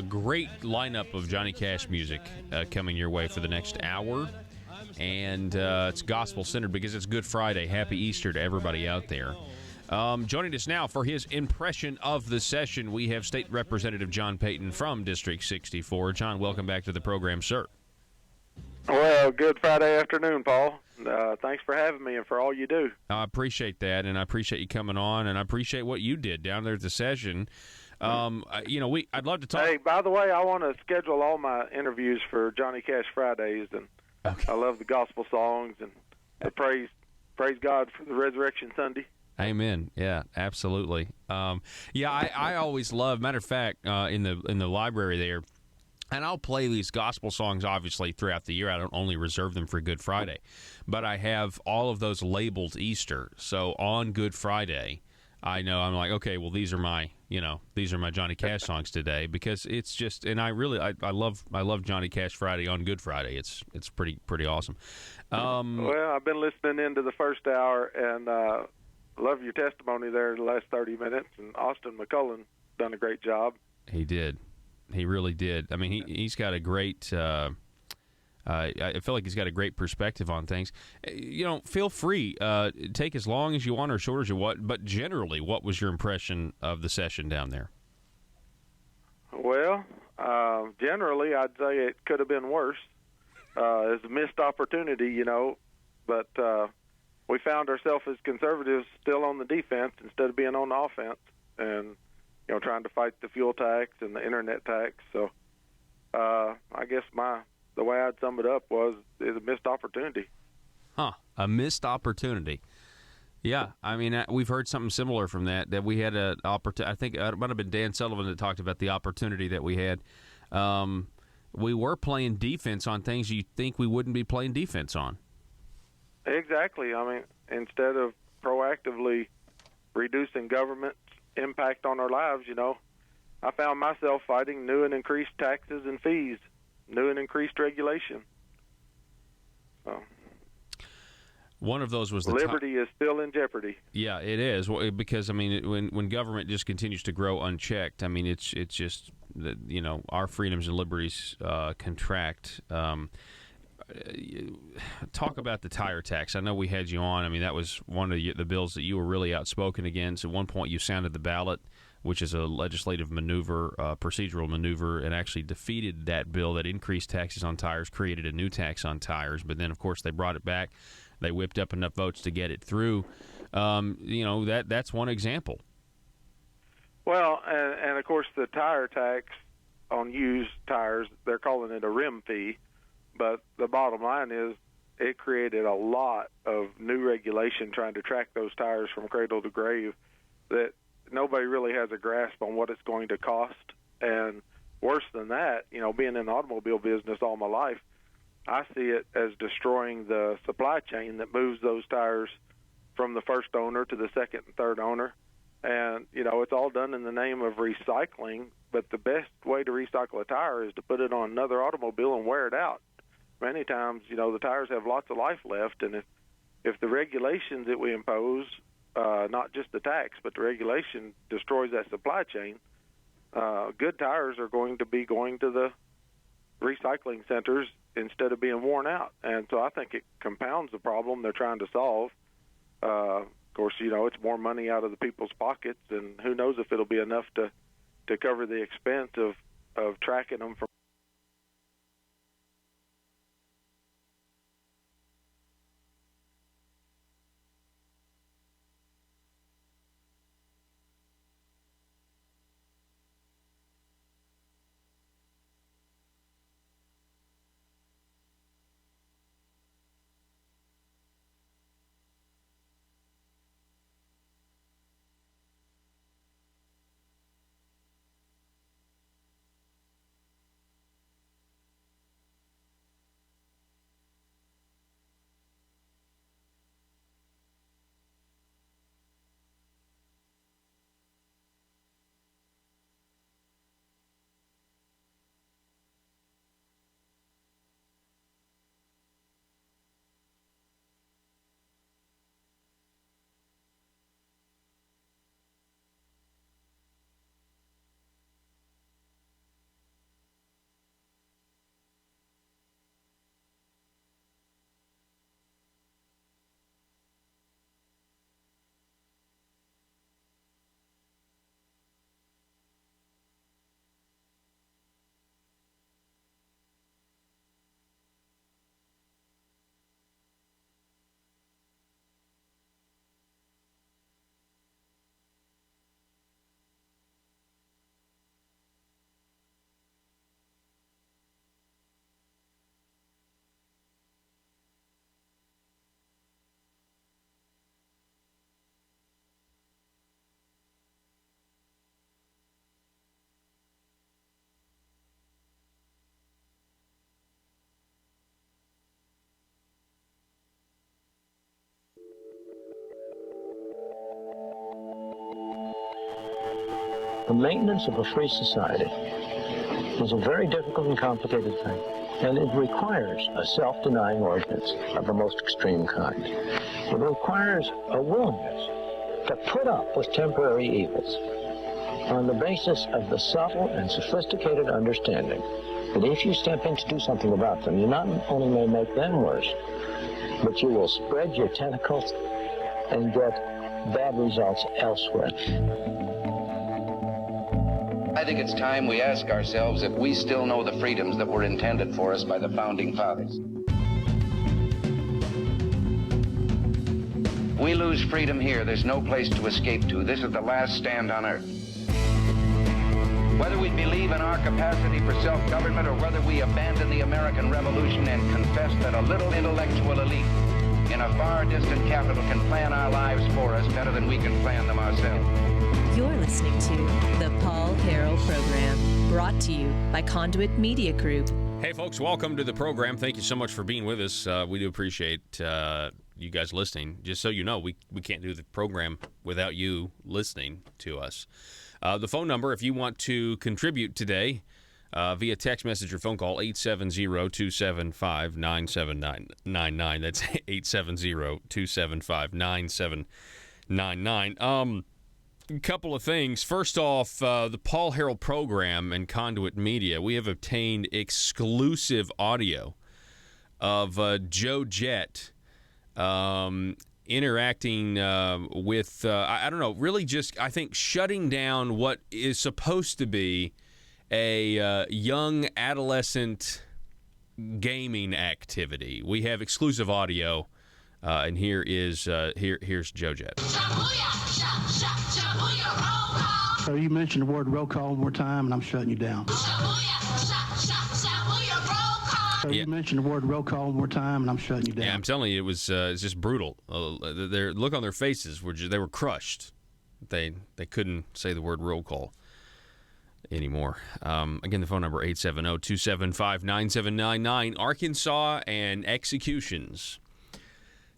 great lineup of Johnny Cash music coming your way for the next hour. And it's gospel-centered because it's Good Friday. Happy Easter to everybody out there. Joining us now for his impression of the session, we have State Representative John Payton from District 64. John, welcome back to the program, sir. Well, good Friday afternoon, Paul. Thanks for having me and for all you do. I appreciate that, and I appreciate you coming on, and I appreciate what you did down there at the session. I'd love to talk. Hey, by the way, I want to schedule all my interviews for Johnny Cash Fridays, and okay. I love the gospel songs and the praise God for the Resurrection Sunday. Amen. Yeah, absolutely. I always love. Matter of fact, in the library there. And I'll play these gospel songs, obviously, throughout the year. I don't only reserve them for Good Friday. But I have all of those labeled Easter. So on Good Friday, I know I'm like, okay, well, these are my Johnny Cash songs today. Because it's just, and I love Johnny Cash Friday on Good Friday. It's pretty awesome. Well, I've been listening into the first hour, and love your testimony there the last 30 minutes. And Austin McCullen done a great job. He did. He really did. I mean, he's got a great. I feel like he's got a great perspective on things. Feel free. Take as long as you want or short as you want. But generally, what was your impression of the session down there? Well, generally, I'd say it could have been worse. It's a missed opportunity, But we found ourselves as conservatives still on the defense instead of being on the offense, and trying to fight the fuel tax and the internet tax. So I guess the way I'd sum it up is a missed opportunity. A missed opportunity. Yeah, I mean, we've heard something similar from that we had an opportunity. I think it might have been Dan Sullivan that talked about the opportunity that we had. We were playing defense on things you think we wouldn't be playing defense on. Exactly. I mean, instead of proactively reducing government impact on our lives, I found myself fighting new and increased taxes and fees, new and increased regulation. So, one of those was the liberty is still in jeopardy. Yeah, it is, because I mean, when government just continues to grow unchecked, I mean, it's just that our freedoms and liberties contract. Talk about the tire tax. I know we had you on. I mean, that was one of the bills that you were really outspoken against. At one point, you sounded the ballot, which is a legislative maneuver, procedural maneuver, and actually defeated that bill that increased taxes on tires, created a new tax on tires. But then, of course, they brought it back. They whipped up enough votes to get it through. That's one example. Well, and of course, the tire tax on used tires, they're calling it a rim fee. But the bottom line is it created a lot of new regulation trying to track those tires from cradle to grave that nobody really has a grasp on what it's going to cost. And worse than that, being in the automobile business all my life, I see it as destroying the supply chain that moves those tires from the first owner to the second and third owner. And, it's all done in the name of recycling, but the best way to recycle a tire is to put it on another automobile and wear it out. Many times, the tires have lots of life left, and if the regulations that we impose, not just the tax, but the regulation destroys that supply chain, good tires are going to be going to the recycling centers instead of being worn out. And so I think it compounds the problem they're trying to solve. Of course, it's more money out of the people's pockets, and who knows if it'll be enough to cover the expense of tracking them from The maintenance of a free society is a very difficult and complicated thing, and it requires a self-denying ordinance of the most extreme kind. It requires a willingness to put up with temporary evils on the basis of the subtle and sophisticated understanding that if you step in to do something about them, you not only may make them worse, but you will spread your tentacles and get bad results elsewhere. I think it's time we ask ourselves if we still know the freedoms that were intended for us by the Founding Fathers. We lose freedom here, there's no place to escape to. This is the last stand on earth. Whether we believe in our capacity for self-government or whether we abandon the American Revolution and confess that a little intellectual elite in a far distant capital can plan our lives for us better than we can plan them ourselves. You're listening to the Paul Harrell Program, brought to you by Conduit Media Group. Hey, folks, welcome to the program. Thank you so much for being with us. We do appreciate you guys listening. Just so you know, we can't do the program without you listening to us. The phone number, if you want to contribute today via text message or phone call, 870-275-9799. That's 870-275-9799. A couple of things. First off, the Paul Harrell Program and Conduit Media, we have obtained exclusive audio of Joe Jett interacting with, I don't know, really just, I think, shutting down what is supposed to be a young adolescent gaming activity. We have exclusive audio, and here's Joe Jett. So you mentioned the word roll call one more time, and I'm shutting you down. So you mentioned the word roll call one more time, and I'm shutting you down. Yeah, I'm telling you, it's just brutal. Their look on their faces they were crushed. They couldn't say the word roll call anymore. Again, the phone number 870-275-9799. Arkansas and executions.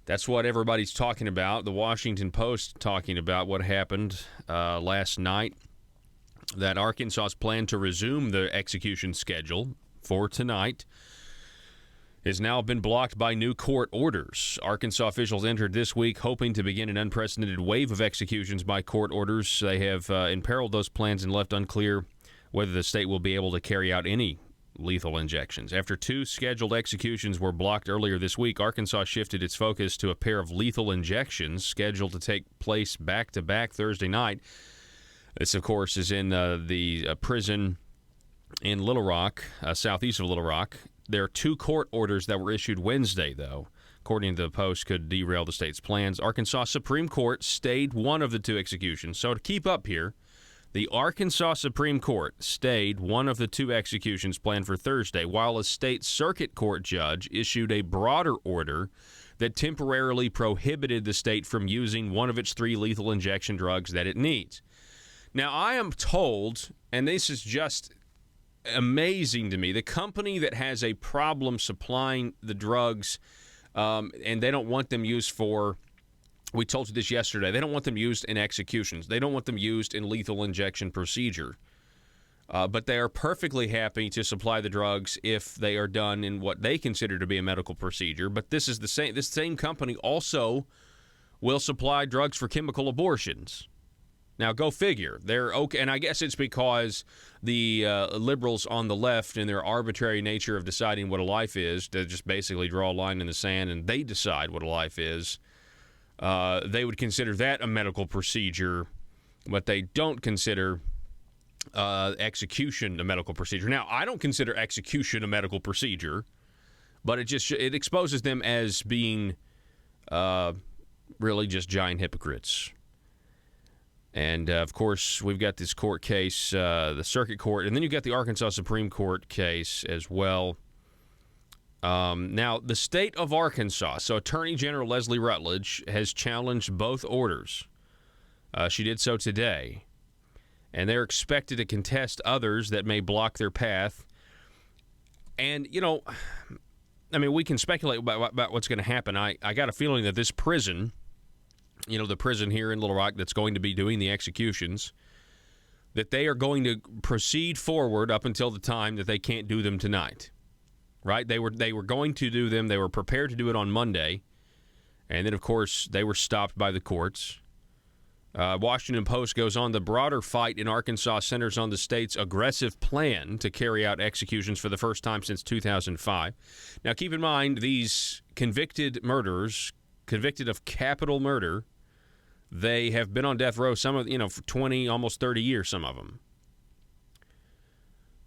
That's what everybody's talking about. The Washington Post talking about what happened last night, that Arkansas's plan to resume the execution schedule for tonight has now been blocked by new court orders. Arkansas officials entered this week hoping to begin an unprecedented wave of executions by court orders. They have imperiled those plans and left unclear whether the state will be able to carry out any lethal injections. After two scheduled executions were blocked earlier this week, Arkansas shifted its focus to a pair of lethal injections scheduled to take place back-to-back Thursday night. This, of course, is in the prison in Little Rock, southeast of Little Rock. There are two court orders that were issued Wednesday, though, according to the Post, could derail the state's plans. Arkansas Supreme Court stayed one of the two executions. So to keep up here, the Arkansas Supreme Court stayed one of the two executions planned for Thursday, while a state circuit court judge issued a broader order that temporarily prohibited the state from using one of its three lethal injection drugs that it needs. Now, I am told, and this is just amazing to me, the company that has a problem supplying the drugs, and they don't want them used for, we told you this yesterday, they don't want them used in executions. They don't want them used in lethal injection procedure. But they are perfectly happy to supply the drugs if they are done in what they consider to be a medical procedure. But this same company also will supply drugs for chemical abortions. Now, go figure. They're okay, and I guess it's because the liberals on the left, in their arbitrary nature of deciding what a life is, to just basically draw a line in the sand and they decide what a life is, they would consider that a medical procedure, but they don't consider execution a medical procedure. Now, I don't consider execution a medical procedure, but it exposes them as being really just giant hypocrites. And, of course, we've got this court case, the circuit court, and then you've got the Arkansas Supreme Court case as well. Now, the state of Arkansas, so Attorney General Leslie Rutledge has challenged both orders. She did so today. And they're expected to contest others that may block their path. And, we can speculate about what's going to happen. I got a feeling that this prison, the prison here in Little Rock that's going to be doing the executions, that they are going to proceed forward up until the time that they can't do them tonight. Right? They were going to do them. They were prepared to do it on Monday. And then, of course, they were stopped by the courts. Washington Post goes on, the broader fight in Arkansas centers on the state's aggressive plan to carry out executions for the first time since 2005. Now, keep in mind, these convicted murderers, convicted of capital murder, they have been on death row, some of, for 20, almost 30 years, some of them.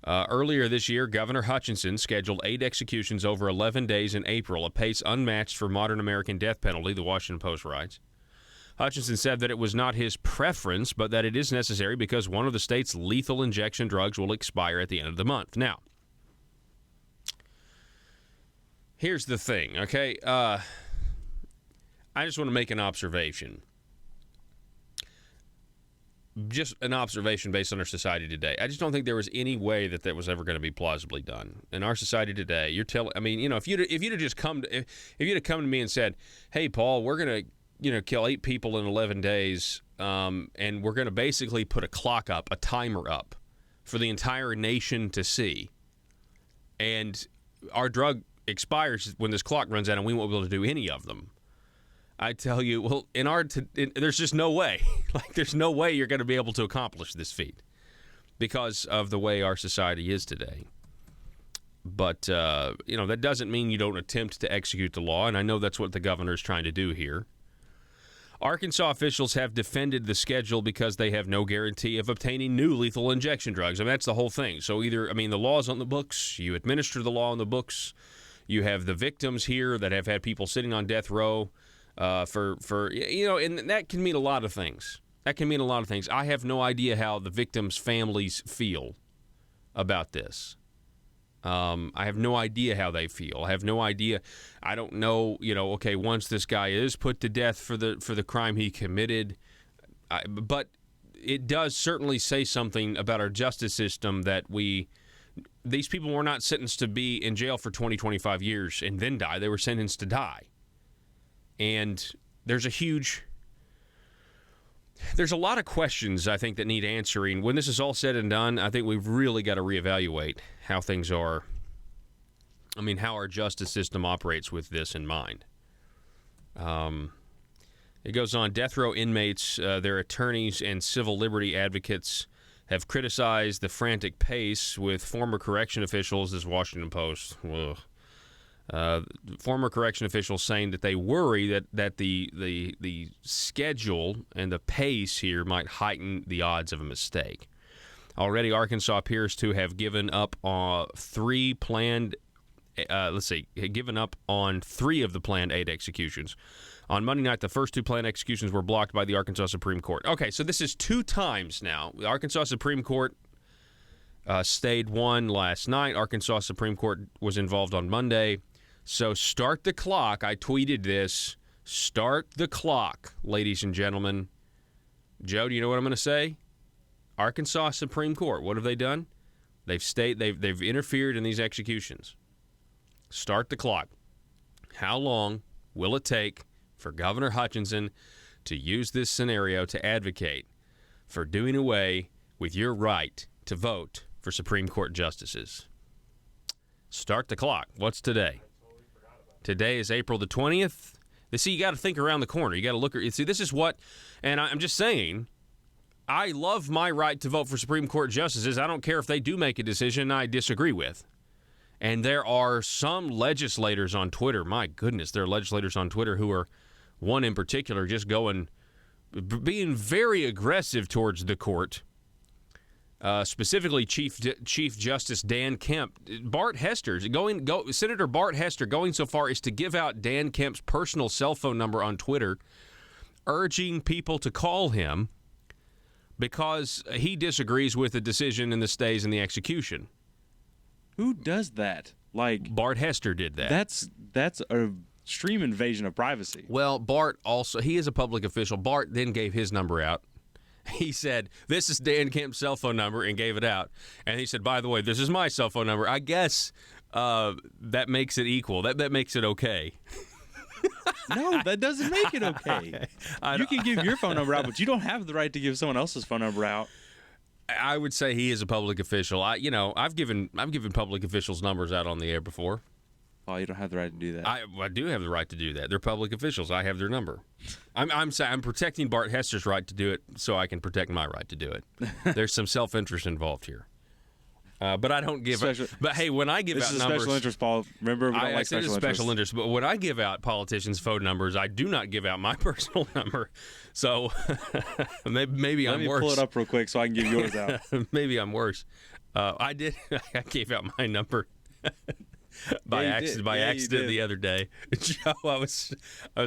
Earlier this year, Governor Hutchinson scheduled 8 executions over 11 days in April, a pace unmatched for modern American death penalty, the Washington Post writes. Hutchinson said that it was not his preference, but that it is necessary because one of the state's lethal injection drugs will expire at the end of the month. Now, here's the thing, okay? I just want to make an observation. Just an observation based on our society today. I just don't think there was any way that was ever going to be plausibly done in our society today. You're telling, if you'd have just come to, if you'd have come to me and said, "Hey, Paul, we're going to, kill 8 people in 11 days, and we're going to basically put a clock up, a timer up, for the entire nation to see, and our drug expires when this clock runs out, and we won't be able to do any of them." I tell you, well, there's just no way. There's no way you're going to be able to accomplish this feat because of the way our society is today. But, that doesn't mean you don't attempt to execute the law, and I know that's what the governor is trying to do here. Arkansas officials have defended the schedule because they have no guarantee of obtaining new lethal injection drugs. that's the whole thing. So the law's on the books, you administer the law on the books, you have the victims here that have had people sitting on death row, and that can mean a lot of things. I have no idea how the victims' families feel about this. I have no idea how they feel. I have no idea. I don't know, once this guy is put to death for the crime he committed, but it does certainly say something about our justice system that these people were not sentenced to be in jail for 20, 25 years and then die. They were sentenced to die. And there's a lot of questions, I think, that need answering. When this is all said and done, I think we've really got to reevaluate how things are. How our justice system operates with this in mind. It goes on, death row inmates, their attorneys, and civil liberty advocates have criticized the frantic pace with former correction officials, this Washington Post. Ugh. Former correction officials saying that they worry that the schedule and the pace here might heighten the odds of a mistake. Already, Arkansas appears to have given up on 3 planned. Given up on 3 of the planned 8 executions. On Monday night, the first 2 planned executions were blocked by the Arkansas Supreme Court. Okay, so this is 2 times now. The Arkansas Supreme Court stayed 1 last night. Arkansas Supreme Court was involved on Monday. So start the clock. I tweeted this. Start the clock, ladies and gentlemen. Joe, do you know what I'm going to say? Arkansas Supreme Court, what have they done? They've interfered in these executions. Start the clock. How long will it take for Governor Hutchinson to use this scenario to advocate for doing away with your right to vote for Supreme Court justices? Start the clock. What's today? Today is April the 20th. You got to think around the corner. You got to look. This is what, and I'm just saying, I love my right to vote for Supreme Court justices. I don't care if they do make a decision I disagree with. And there are some legislators on Twitter, my goodness, there are legislators on Twitter who are, one in particular, just being very aggressive towards the court. Specifically, Chief Justice Dan Kemp, Senator Bart Hester going so far as to give out Dan Kemp's personal cell phone number on Twitter, urging people to call him because he disagrees with the decision and the stays and the execution. Who does that? Bart Hester did that. That's a extreme invasion of privacy. Well, Bart also, he is a public official. Bart then gave his number out. He said, "This is Dan Kemp's cell phone number," and gave it out. And he said, "By the way, this is my cell phone number." I guess that makes it equal. That makes it okay. No, that doesn't make it okay. You can give your phone number out, but you don't have the right to give someone else's phone number out. I would say he is a public official. I've given public officials numbers out on the air before. Oh, you don't have the right to do that. I do have the right to do that. They're public officials. I have their number. I'm protecting Bart Hester's right to do it, so I can protect my right to do it. There's some self-interest involved here. But I don't give out. But hey, when I give out numbers, this is special interest, Paul. Remember, we don't like special interest. But when I give out politicians' phone numbers, I do not give out my personal number. So maybe I'm worse. Let me pull it up real quick so I can give yours out. Maybe I'm worse. I did. I gave out my number by accident the other day. Joe, I was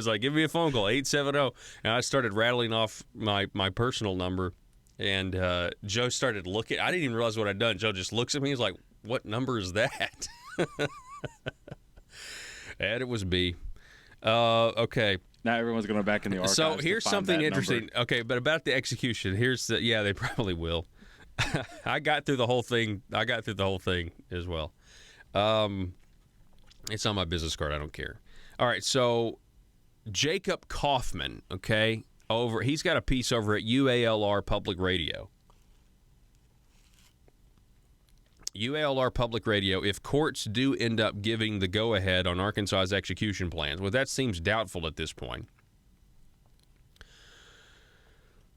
like, give me a phone call, 870, and I started rattling off my personal number. And Joe started looking. I didn't even realize what I'd done. Joe just looks at me. He's like, what number is that? And it was B. Okay. Now everyone's going back in the archives. So here's something interesting. Number. Okay, but about the execution. They probably will. I got through the whole thing. As well. It's on my business card. I don't care. All right, so Jacob Kaufman, okay? He's got a piece over at UALR Public Radio. UALR Public Radio, if courts do end up giving the go-ahead on Arkansas's execution plans, well, that seems doubtful at this point.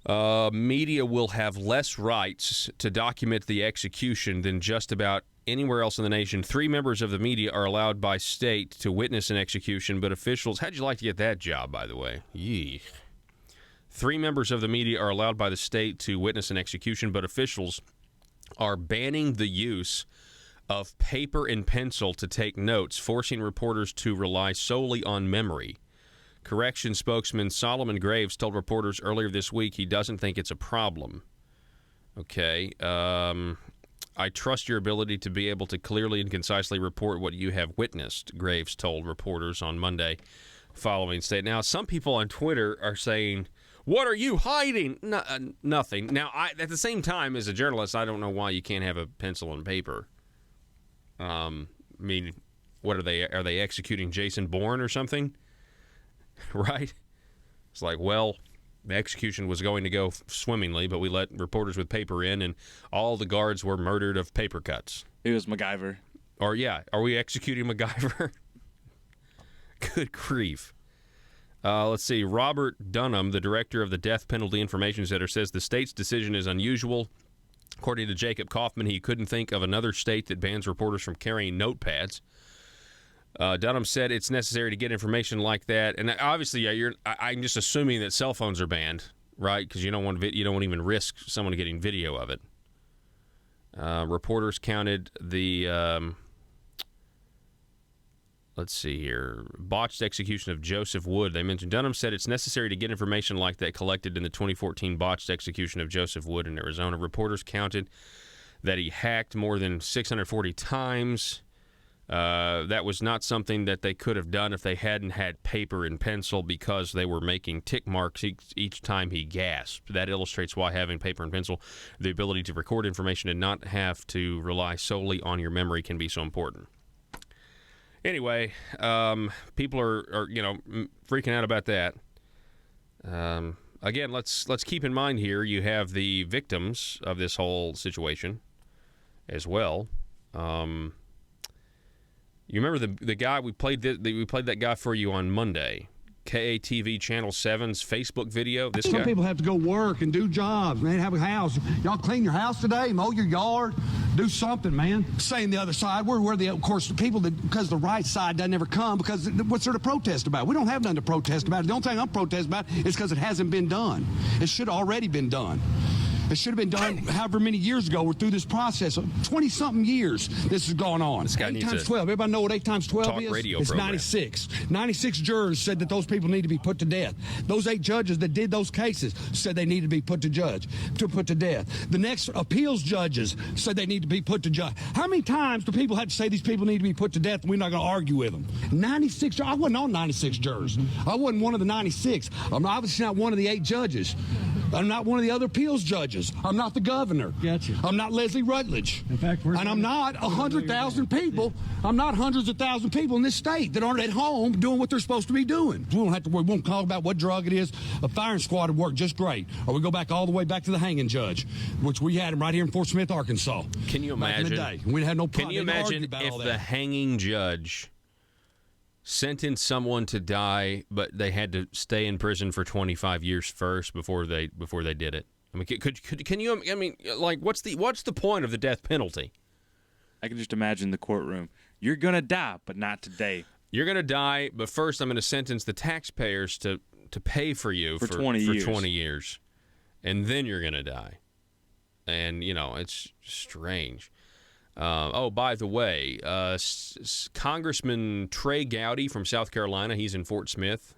Media will have less rights to document the execution than just about anywhere else in the nation. 3 members of the media are allowed by state to witness an execution, but officials... How'd you like to get that job, by the way? Yee. 3 members of the media are allowed by the state to witness an execution, but officials are banning the use of paper and pencil to take notes, forcing reporters to rely solely on memory. Corrections spokesman Solomon Graves told reporters earlier this week he doesn't think it's a problem. Okay. I trust your ability to be able to clearly and concisely report what you have witnessed, Graves told reporters on Monday following state. Now, some people on Twitter are saying... What are you hiding? Nothing. Now, at the same time, as a journalist, I don't know why you can't have a pencil and paper. I mean, what are they? Are they executing Jason Bourne or something? Right? It's like, well, the execution was going to go swimmingly, but we let reporters with paper in, and all the guards were murdered of paper cuts. It was MacGyver. Or, yeah, are we executing MacGyver? Good grief. Let's see. Robert Dunham, the director of the Death Penalty Information Center, says the state's decision is unusual. According to Jacob Kaufman, he couldn't think of another state that bans reporters from carrying notepads. Dunham said it's necessary to get information like that, and obviously, I'm just assuming that cell phones are banned, right? Because you don't want even risk someone getting video of it. Reporters counted the. Let's see here. Botched execution of Joseph Wood. They mentioned Dunham said it's necessary to get information like that collected in the 2014 botched execution of Joseph Wood in Arizona. Reporters counted that he hacked more than 640 times. That was not something that they could have done if they hadn't had paper and pencil because they were making tick marks each time he gasped. That illustrates why having paper and pencil, the ability to record information and not have to rely solely on your memory can be so important. Anyway, people are freaking out about that. Again, let's keep in mind here you have the victims of this whole situation as well. You remember the guy we played that guy for you on Monday. KATV Channel 7's Facebook video. Some people have to go work and do jobs, man, have a house. Y'all clean your house today, mow your yard, do something, man. Saying the other side, of course, the people that, because the right side doesn't ever come, because what's there to protest about? We don't have nothing to protest about. The only thing I'm protesting about is because it hasn't been done. It should have already been done. It should have been done however many years ago. We're through this process. 20-something years this has gone on. This guy 8 needs times a 12. Everybody know what 8 times 12 talk is? radio It's program. 96. 96 jurors said that those people need to be put to death. Those 8 judges that did those cases said they need to be put to death. The next appeals judges said they need to be put to death. How many times do people have to say these people need to be put to death and we're not going to argue with them? 96. I wasn't on 96 jurors. I wasn't one of the 96. I'm obviously not one of the 8 judges. I'm not one of the other appeals judges. I'm not the governor. Gotcha. I'm not Leslie Rutledge. In fact, and I'm not 100,000 people. I'm not hundreds of thousands of people in this state that aren't at home doing what they're supposed to be doing. We won't talk about what drug it is. A firing squad would work just great. Or we go back all the way back to the hanging judge, which we had him right here in Fort Smith, Arkansas. Can you imagine? Back in the day. We had no problem. Can you imagine if the hanging judge sentenced someone to die, but they had to stay in prison for 25 years first before they did it? I mean, can you? I mean, like, what's the point of the death penalty? I can just imagine the courtroom. You're gonna die, but not today. You're gonna die, but first I'm going to sentence the taxpayers to pay for you for 20 years. 20 years, and then you're gonna die. And it's strange. By the way, Congressman Trey Gowdy from South Carolina, he's in Fort Smith.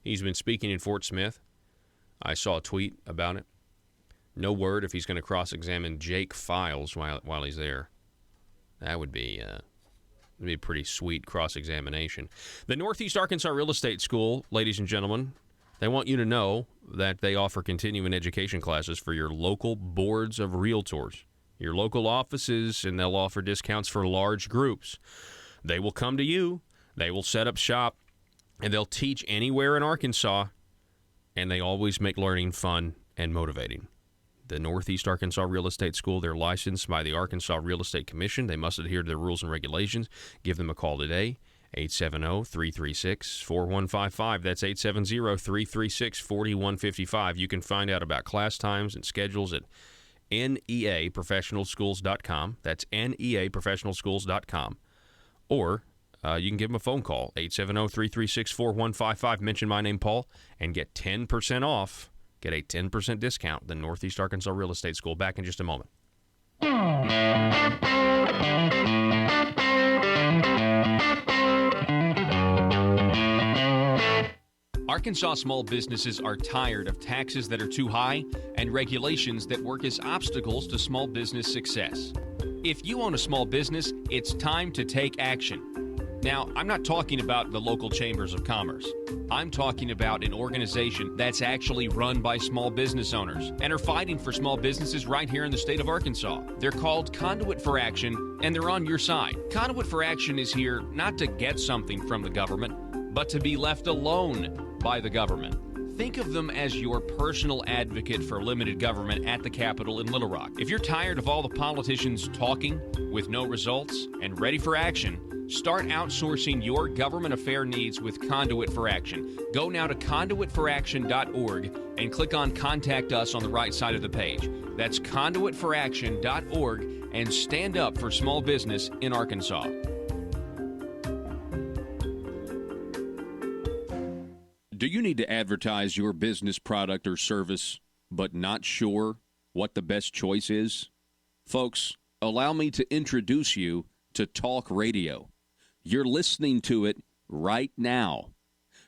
He's been speaking in Fort Smith. I saw a tweet about it. No word if he's going to cross-examine Jake Files while he's there. That would be a pretty sweet cross-examination. The Northeast Arkansas Real Estate School, ladies and gentlemen, they want you to know that they offer continuing education classes for your local boards of realtors, your local offices, and they'll offer discounts for large groups. They will come to you, they will set up shop, and they'll teach anywhere in Arkansas, and they always make learning fun and motivating. The Northeast Arkansas Real Estate School, they're licensed by the Arkansas Real Estate Commission. They must adhere to their rules and regulations. Give them a call today, 870-336-4155. That's 870-336-4155. You can find out about class times and schedules at neaprofessionalschools.com. That's neaprofessionalschools.com. Or you can give them a phone call, 870-336-4155. Mention my name, Paul, and get 10% off. Get a 10% discount. The Northeast Arkansas Real Estate School. Back in just a moment. Arkansas small businesses are tired of taxes that are too high and regulations that work as obstacles to small business success. If you own a small business, it's time to take action. Now, I'm not talking about the local chambers of commerce. I'm talking about an organization that's actually run by small business owners and are fighting for small businesses right here in the state of Arkansas. They're called Conduit for Action, and they're on your side. Conduit for Action is here not to get something from the government, but to be left alone by the government. Think of them as your personal advocate for limited government at the Capitol in Little Rock. If you're tired of all the politicians talking with no results and ready for action, start outsourcing your government affair needs with Conduit for Action. Go now to conduitforaction.org and click on Contact Us on the right side of the page. That's conduitforaction.org, and stand up for small business in Arkansas. Do you need to advertise your business product or service, but not sure what the best choice is? Folks, allow me to introduce you to Talk Radio. You're listening to it right now.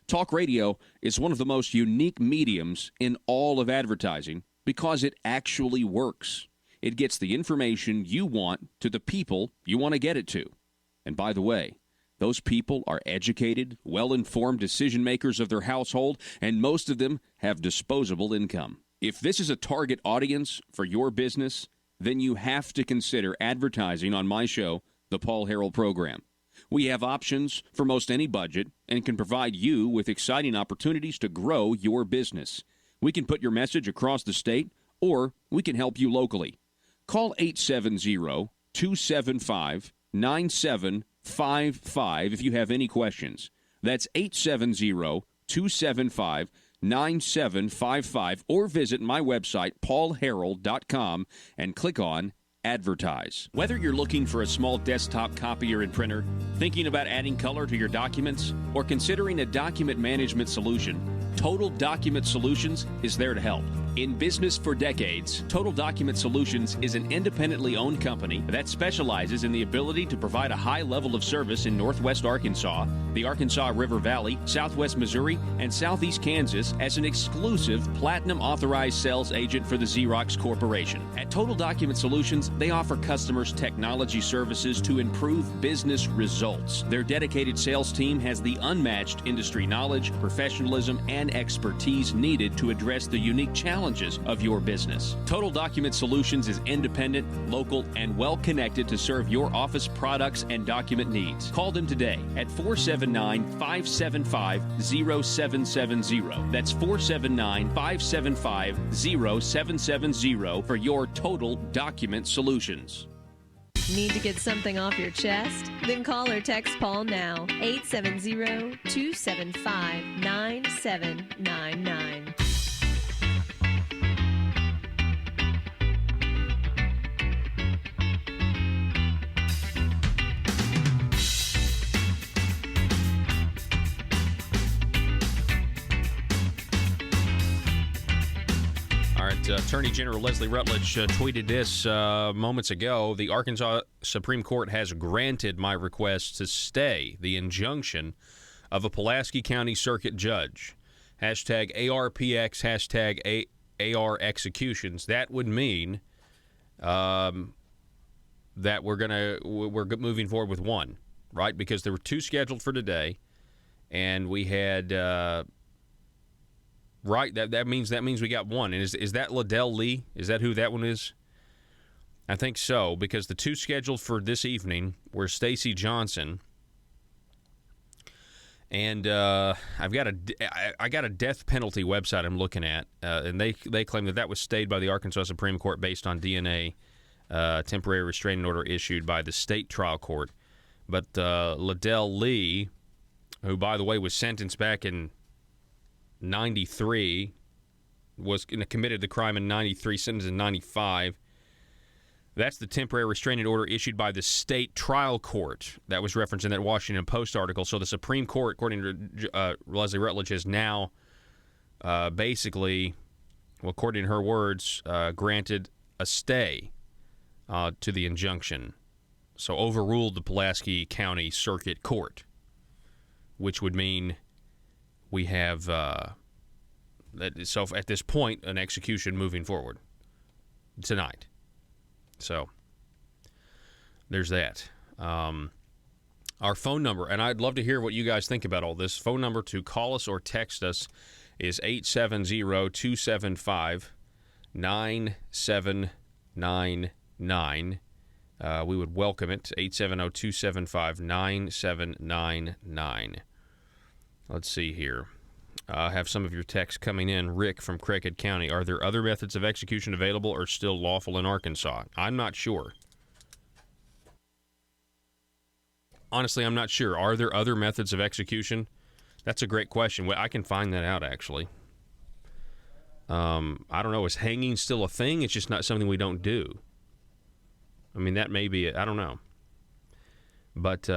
Talk radio is one of the most unique mediums in all of advertising because it actually works. It gets the information you want to the people you want to get it to. And by the way, those people are educated, well-informed decision makers of their household, and most of them have disposable income. If this is a target audience for your business, then you have to consider advertising on my show, The Paul Harrell Program. We have options for most any budget and can provide you with exciting opportunities to grow your business. We can put your message across the state, or we can help you locally. Call 870-275-9755 if you have any questions. That's 870-275-9755, or visit my website, paulharrell.com, and click on Advertise. Whether you're looking for a small desktop copier and printer, thinking about adding color to your documents, or considering a document management solution, Total Document Solutions is there to help. In business for decades, Total Document Solutions is an independently owned company that specializes in the ability to provide a high level of service in Northwest Arkansas, the Arkansas River Valley, Southwest Missouri, and Southeast Kansas as an exclusive Platinum Authorized Sales Agent for the Xerox Corporation. At Total Document Solutions, they offer customers technology services to improve business results. Their dedicated sales team has the unmatched industry knowledge, professionalism, and expertise needed to address the unique challenges challenges of your business. Total Document Solutions is independent, local, and well-connected to serve your office products and document needs. Call them today at 479-575-0770. That's 479-575-0770 for your Total Document Solutions. Need to get something off your chest? Then call or text Paul now, 870-275-9799. All right, Attorney General Leslie Rutledge tweeted this moments ago. The Arkansas Supreme Court has granted my request to stay the injunction of a Pulaski County Circuit judge. Hashtag ARPX, hashtag AR executions. That would mean that we're moving forward with one, right? Because there were two scheduled for today, and we had... Right, that means we got one. And is that Liddell Lee? Is that who that one is? I think so, because the two scheduled for this evening were Stacey Johnson, and I got a death penalty website I'm looking at, and they claim that was stayed by the Arkansas Supreme Court based on DNA temporary restraining order issued by the state trial court. But Liddell Lee, who by the way was sentenced back in 93, was committed the crime in 93, sentenced in 95. That's the temporary restraining order issued by the state trial court that was referenced in that Washington Post article. So the Supreme Court, according to Leslie Rutledge, has now basically, well, according to her words, granted a stay to the injunction. So overruled the Pulaski County Circuit Court, which would mean we have, so at this point, an execution moving forward tonight. So there's that. Our phone number, and I'd love to hear what you guys think about all this. Phone number to call us or text us is 870-275-9799. We would welcome it, 870-275-9799. Let's see here. I have some of your texts coming in. Rick from Craighead County. Are there other methods of execution available or still lawful in Arkansas? I'm not sure. Honestly, I'm not sure. Are there other methods of execution? That's a great question. Well, I can find that out, actually. I don't know. Is hanging still a thing? It's just not something we don't do. I mean, that may be it. I don't know. But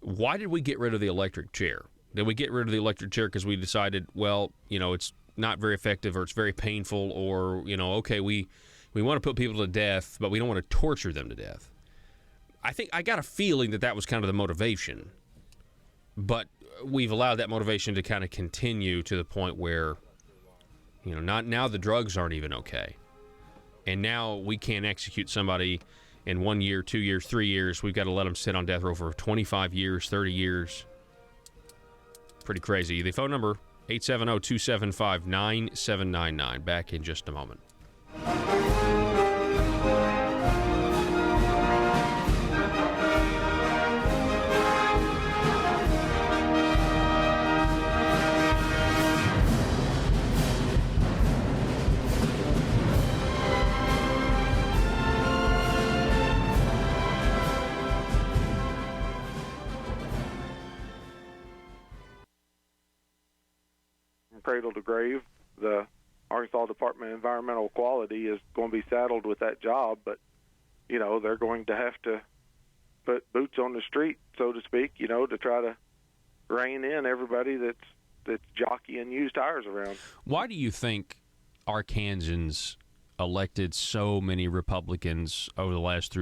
why did we get rid of the electric chair? Did we get rid of the electric chair because we decided, well, it's not very effective or it's very painful or, okay, we want to put people to death, but we don't want to torture them to death? I think I got a feeling that was kind of the motivation. But we've allowed that motivation to kind of continue to the point where, not now the drugs aren't even okay. And now we can't execute somebody in 1 year, 2 years, 3 years. We've got to let them sit on death row for 25 years, 30 years. Pretty crazy. The phone number, 870-275-9799. Back in just a moment. Cradle to grave, the Arkansas Department of Environmental Quality is going to be saddled with that job, but they're going to have to put boots on the street, so to speak, to try to rein in everybody that's jockeying used tires around. Why do you think Arkansans elected so many Republicans over the last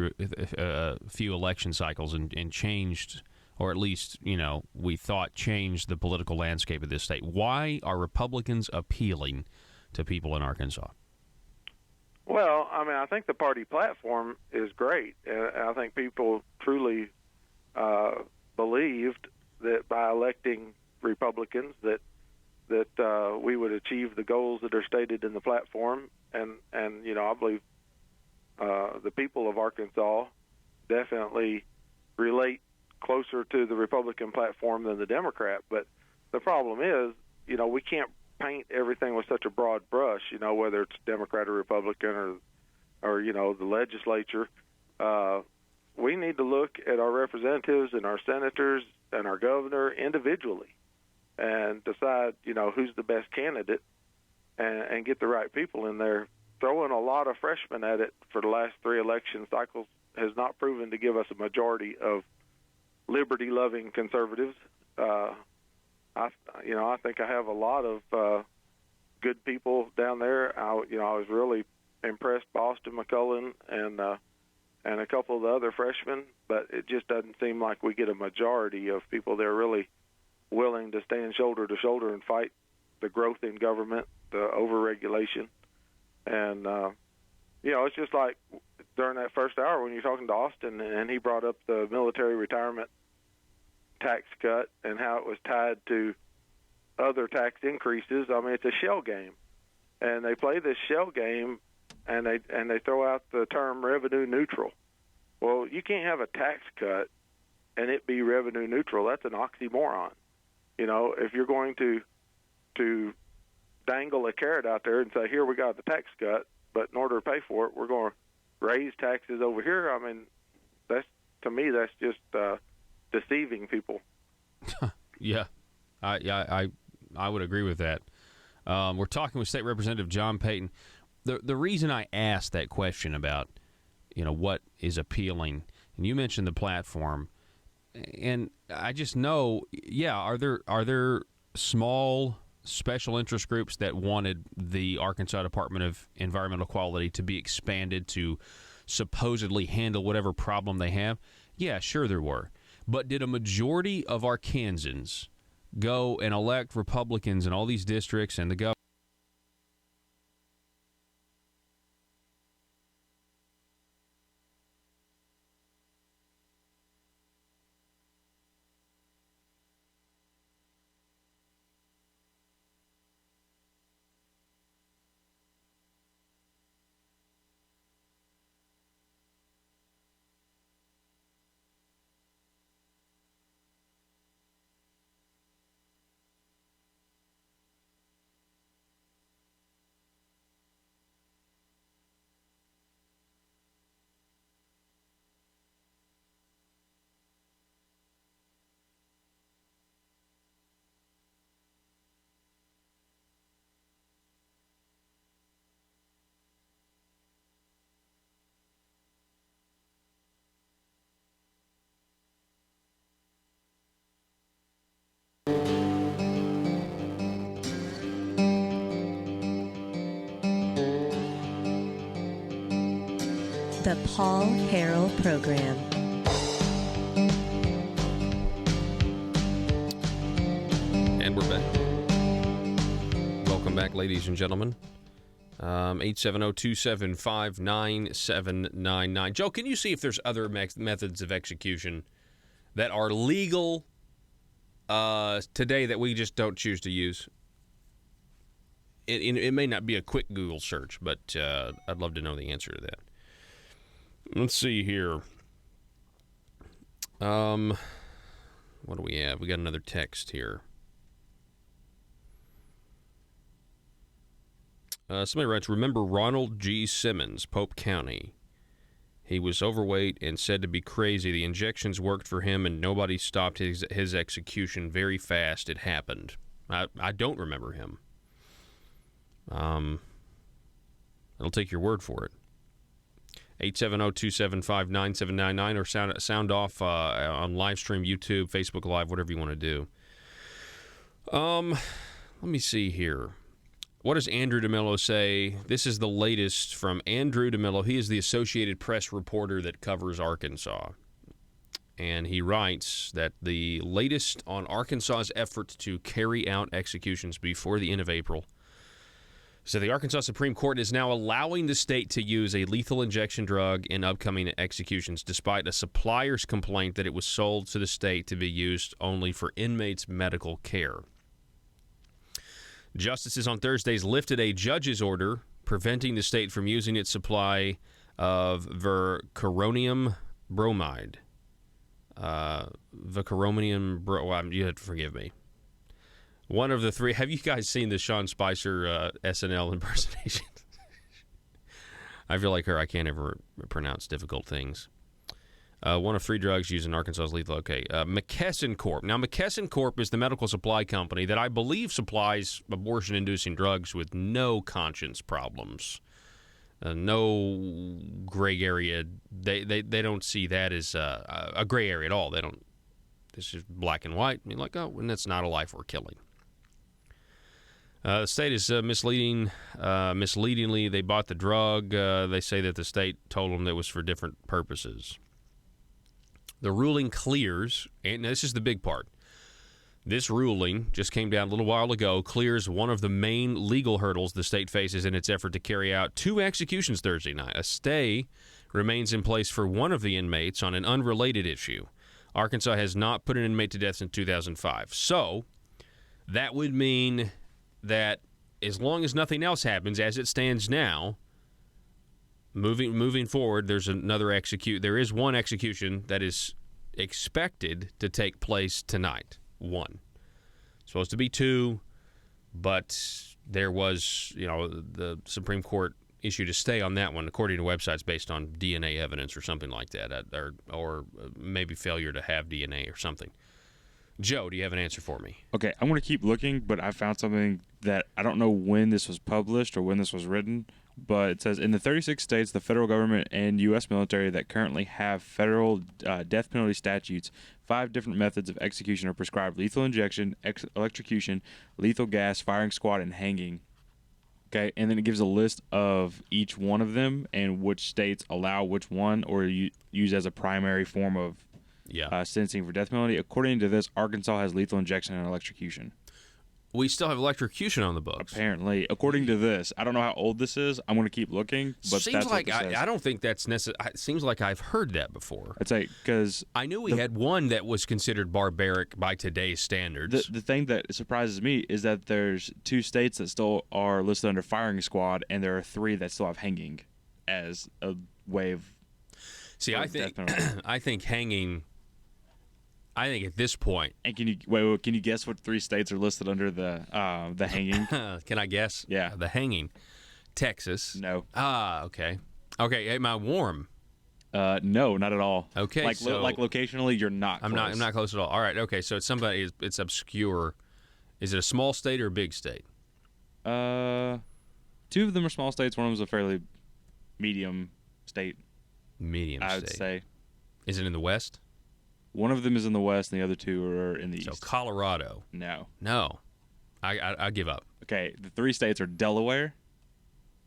few election cycles and changed, or at least, we thought changed the political landscape of this state? Why are Republicans appealing to people in Arkansas? Well, I think the party platform is great. And I think people truly believed that by electing Republicans that that we would achieve the goals that are stated in the platform. And I believe the people of Arkansas definitely relate closer to the Republican platform than the Democrat. But the problem is, we can't paint everything with such a broad brush, whether it's Democrat or Republican or the legislature. We need to look at our representatives and our senators and our governor individually and decide, who's the best candidate and get the right people in there. Throwing a lot of freshmen at it for the last 3 election cycles has not proven to give us a majority of liberty-loving conservatives. I think I have a lot of good people down there. I was really impressed by Austin McCullen and a couple of the other freshmen, but it just doesn't seem like we get a majority of people that are really willing to stand shoulder to shoulder and fight the growth in government, the overregulation. And, it's just like during that first hour when you're talking to Austin and he brought up the military retirement tax cut and how it was tied to other tax increases. I mean, it's a shell game. And they play this shell game and they throw out the term revenue neutral. Well, you can't have a tax cut and it be revenue neutral. That's an oxymoron. If you're going to dangle a carrot out there and say, here, we got the tax cut, but in order to pay for it, we're going to raise taxes over here. I mean, to me, that's just deceiving people. Yeah, I would agree with that. We're talking with State Representative John Payton. The reason I asked that question about, what is appealing, and you mentioned the platform, and I just know, are there small special interest groups that wanted the Arkansas Department of Environmental Quality to be expanded to supposedly handle whatever problem they have? Yeah, sure there were. But did a majority of Arkansans go and elect Republicans in all these districts and the government? The Paul Harrell Program. And we're back. Welcome back, ladies and gentlemen. 870-275-9799. Joe, can you see if there's other methods of execution that are legal today that we just don't choose to use? It may not be a quick Google search, but I'd love to know the answer to that. Let's see here. What do we have? We got another text here. Somebody writes, remember Ronald G. Simmons, Pope County. He was overweight and said to be crazy. The injections worked for him, and nobody stopped his execution very fast. It happened. I don't remember him. I'll take your word for it. 870-275-9799 or sound off on live stream, YouTube, Facebook Live, whatever you want to do. Let me see here. What does Andrew DeMello say? This is the latest from Andrew DeMello. He is the Associated Press reporter that covers Arkansas. And he writes that the latest on Arkansas's efforts to carry out executions before the end of April. So the Arkansas Supreme Court is now allowing the state to use a lethal injection drug in upcoming executions, despite a supplier's complaint that it was sold to the state to be used only for inmates' medical care. Justices on Thursdays lifted a judge's order preventing the state from using its supply of vercuronium bromide. Well, you have to forgive me. One of the three. Have you guys seen the Sean Spicer SNL impersonation? I feel like her. I can't ever pronounce difficult things. One of three drugs used in Arkansas's lethal. Okay, McKesson Corp. Now, McKesson Corp is the medical supply company that I believe supplies abortion-inducing drugs with no conscience problems, no gray area. They don't see that as a gray area at all. They don't. This is black and white. I mean, like, oh, and that's not a life we're killing. The state is misleadingly, they bought the drug. They say that the state told them that it was for different purposes. The ruling clears, and this is the big part. This ruling just came down a little while ago, clears one of the main legal hurdles the state faces in its effort to carry out 2 executions Thursday night. A stay remains in place for one of the inmates on an unrelated issue. Arkansas has not put an inmate to death since 2005. So that would mean that as long as nothing else happens, as it stands now, moving forward, there is one execution that is expected to take place tonight. One. Supposed to be 2, but there was, the Supreme Court issued a stay on that one, according to websites based on DNA evidence or something like that, or maybe failure to have DNA or something. Joe, do you have an answer for me? Okay, I'm going to keep looking, but I found something that I don't know when this was published or when this was written, but it says, in the 36 states, the federal government and U.S. military that currently have federal death penalty statutes, 5 different methods of execution are prescribed: lethal injection, electrocution, lethal gas, firing squad, and hanging. Okay, and then it gives a list of each one of them and which states allow which one or use as a primary form of sentencing for death penalty. According to this, Arkansas has lethal injection and electrocution. We still have electrocution on the books. Apparently, according to this, I don't know how old this is. I'm going to keep looking, but seems that's like what it says. I don't think that's necessary. It seems like I've heard that before. I'd say because I knew we had one that was considered barbaric by today's standards. The thing that surprises me is that there's 2 states that still are listed under firing squad, and there are 3 that still have hanging as a way of. See, I think hanging. I think at this point. And can you guess what 3 states are listed under the hanging? Can I guess? Yeah, the hanging. Texas. No. Okay. Okay, am I warm? No, not at all. Okay, like locationally, you're not. I'm not close at all. All right. Okay, so it's obscure. Is it a small state or a big state? 2 of them are small states. One of them is a fairly medium state. I would say. Is it in the West? One of them is in the West, and the other 2 are in the East. So Colorado. No. I give up. Okay, the 3 states are Delaware,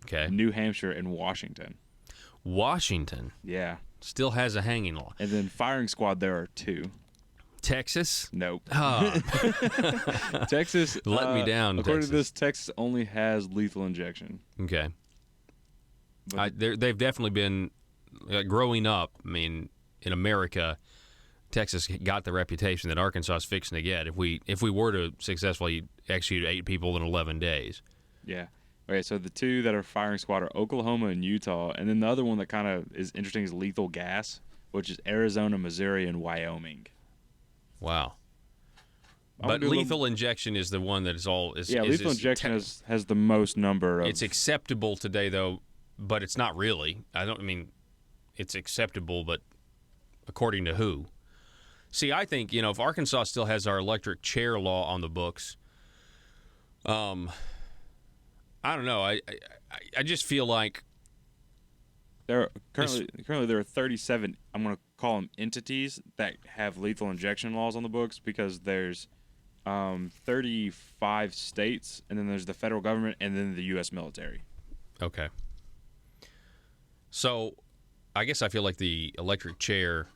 okay, New Hampshire, and Washington. Washington? Yeah. Still has a hanging law. And then firing squad, there are 2. Texas? Nope. Oh. Texas. Let me down, according Texas. to this, Texas only has lethal injection. Okay. They've definitely been, growing up, I mean, in America, Texas got the reputation that Arkansas is fixing to get if we were to successfully execute 8 people in 11 days. Yeah. Okay, so the 2 that are firing squad are Oklahoma and Utah, and then the other one that kind of is interesting is lethal gas, which is Arizona, Missouri, and Wyoming. Wow. But lethal injection is the one that is all is. Yeah, lethal injection has the most number of. It's acceptable today though, but it's not really. It's acceptable, but according to who? See, I think, if Arkansas still has our electric chair law on the books, I don't know. I just feel like currently there are 37. I'm going to call them entities that have lethal injection laws on the books because there's 35 states, and then there's the federal government, and then the U.S. military. Okay. So, I guess I feel like the electric chair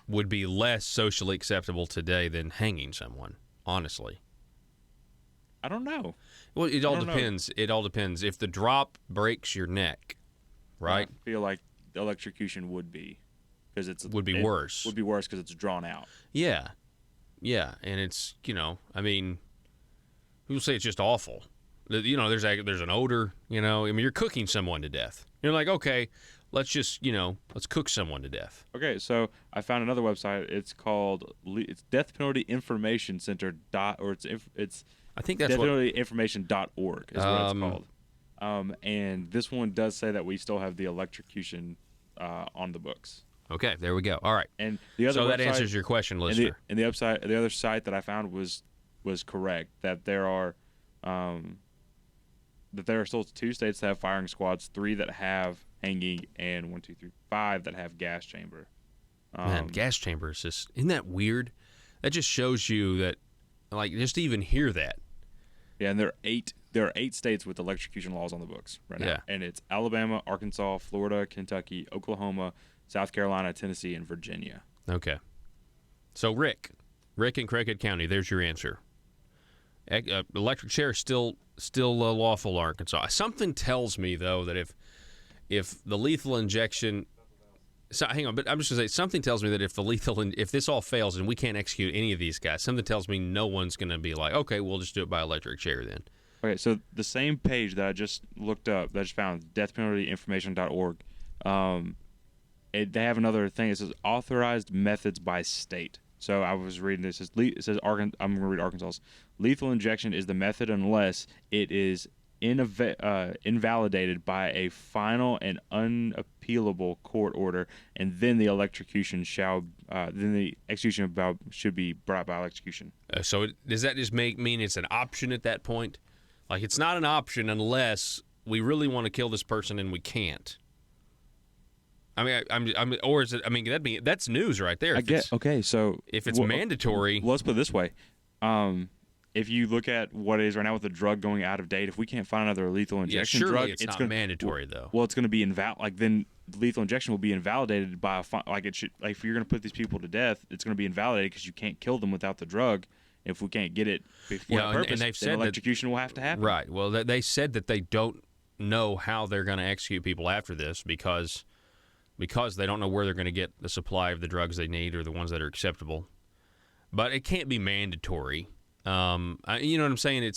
would be less socially acceptable today than hanging someone, honestly. I don't know. Well, it all depends. It all depends. If the drop breaks your neck, right? I feel like the electrocution would be because it would be worse. Would be worse because it's drawn out. Yeah, and it's people say it's just awful. There's an odor. You're cooking someone to death. You're like, okay, let's cook someone to death. Okay, so I found another website. It's called Death Penalty Information Center it's I think that's deathpenaltyinformation.org is what it's called. And this one does say that we still have the electrocution on the books. Okay, there we go. All right. And the other that answers your question, listener. And the other site that I found was correct, that there are still 2 states that have firing squads, 3 that have hanging, and 1, 2, 3, 5 that have gas chamber. Man, gas chamber is just, isn't that weird? That just shows you that, like, just to even hear that. Yeah, and there are 8 states with electrocution laws on the books right now. Yeah. And it's Alabama, Arkansas, Florida, Kentucky, Oklahoma, South Carolina, Tennessee, and Virginia. Okay. So Rick in Craighead County, there's your answer. Electric chair is still lawful in Arkansas. Something tells me, though, that if the lethal injection, so hang on, but I'm just gonna say something tells me that if this all fails and we can't execute any of these guys, something tells me no one's gonna be like, okay, we'll just do it by electric chair then. Okay, so the same page that I just looked up, that I just found, deathpenaltyinformation.org, they have another thing. It says authorized methods by state. So I was reading this. It says I'm going to read Arkansas's. Lethal injection is the method unless it is invalidated by a final and unappealable court order, and then the execution should be brought by execution. So does that just mean it's an option at that point? Like, it's not an option unless we really want to kill this person and we can't. I mean, or is it? I mean, that's news right there. Okay, so if it's mandatory, let's put it this way: if you look at what it is right now with the drug going out of date, if we can't find another lethal injection drug, it's not mandatory though. Well, it's going to be then the lethal injection will be invalidated by if you're going to put these people to death, it's going to be invalidated because you can't kill them without the drug. If we can't get it before the purpose, and they've said electrocution will have to happen. Right. Well, they said that they don't know how they're going to execute people after this because they don't know where they're going to get the supply of the drugs they need or the ones that are acceptable. But it can't be mandatory. You know what I'm saying?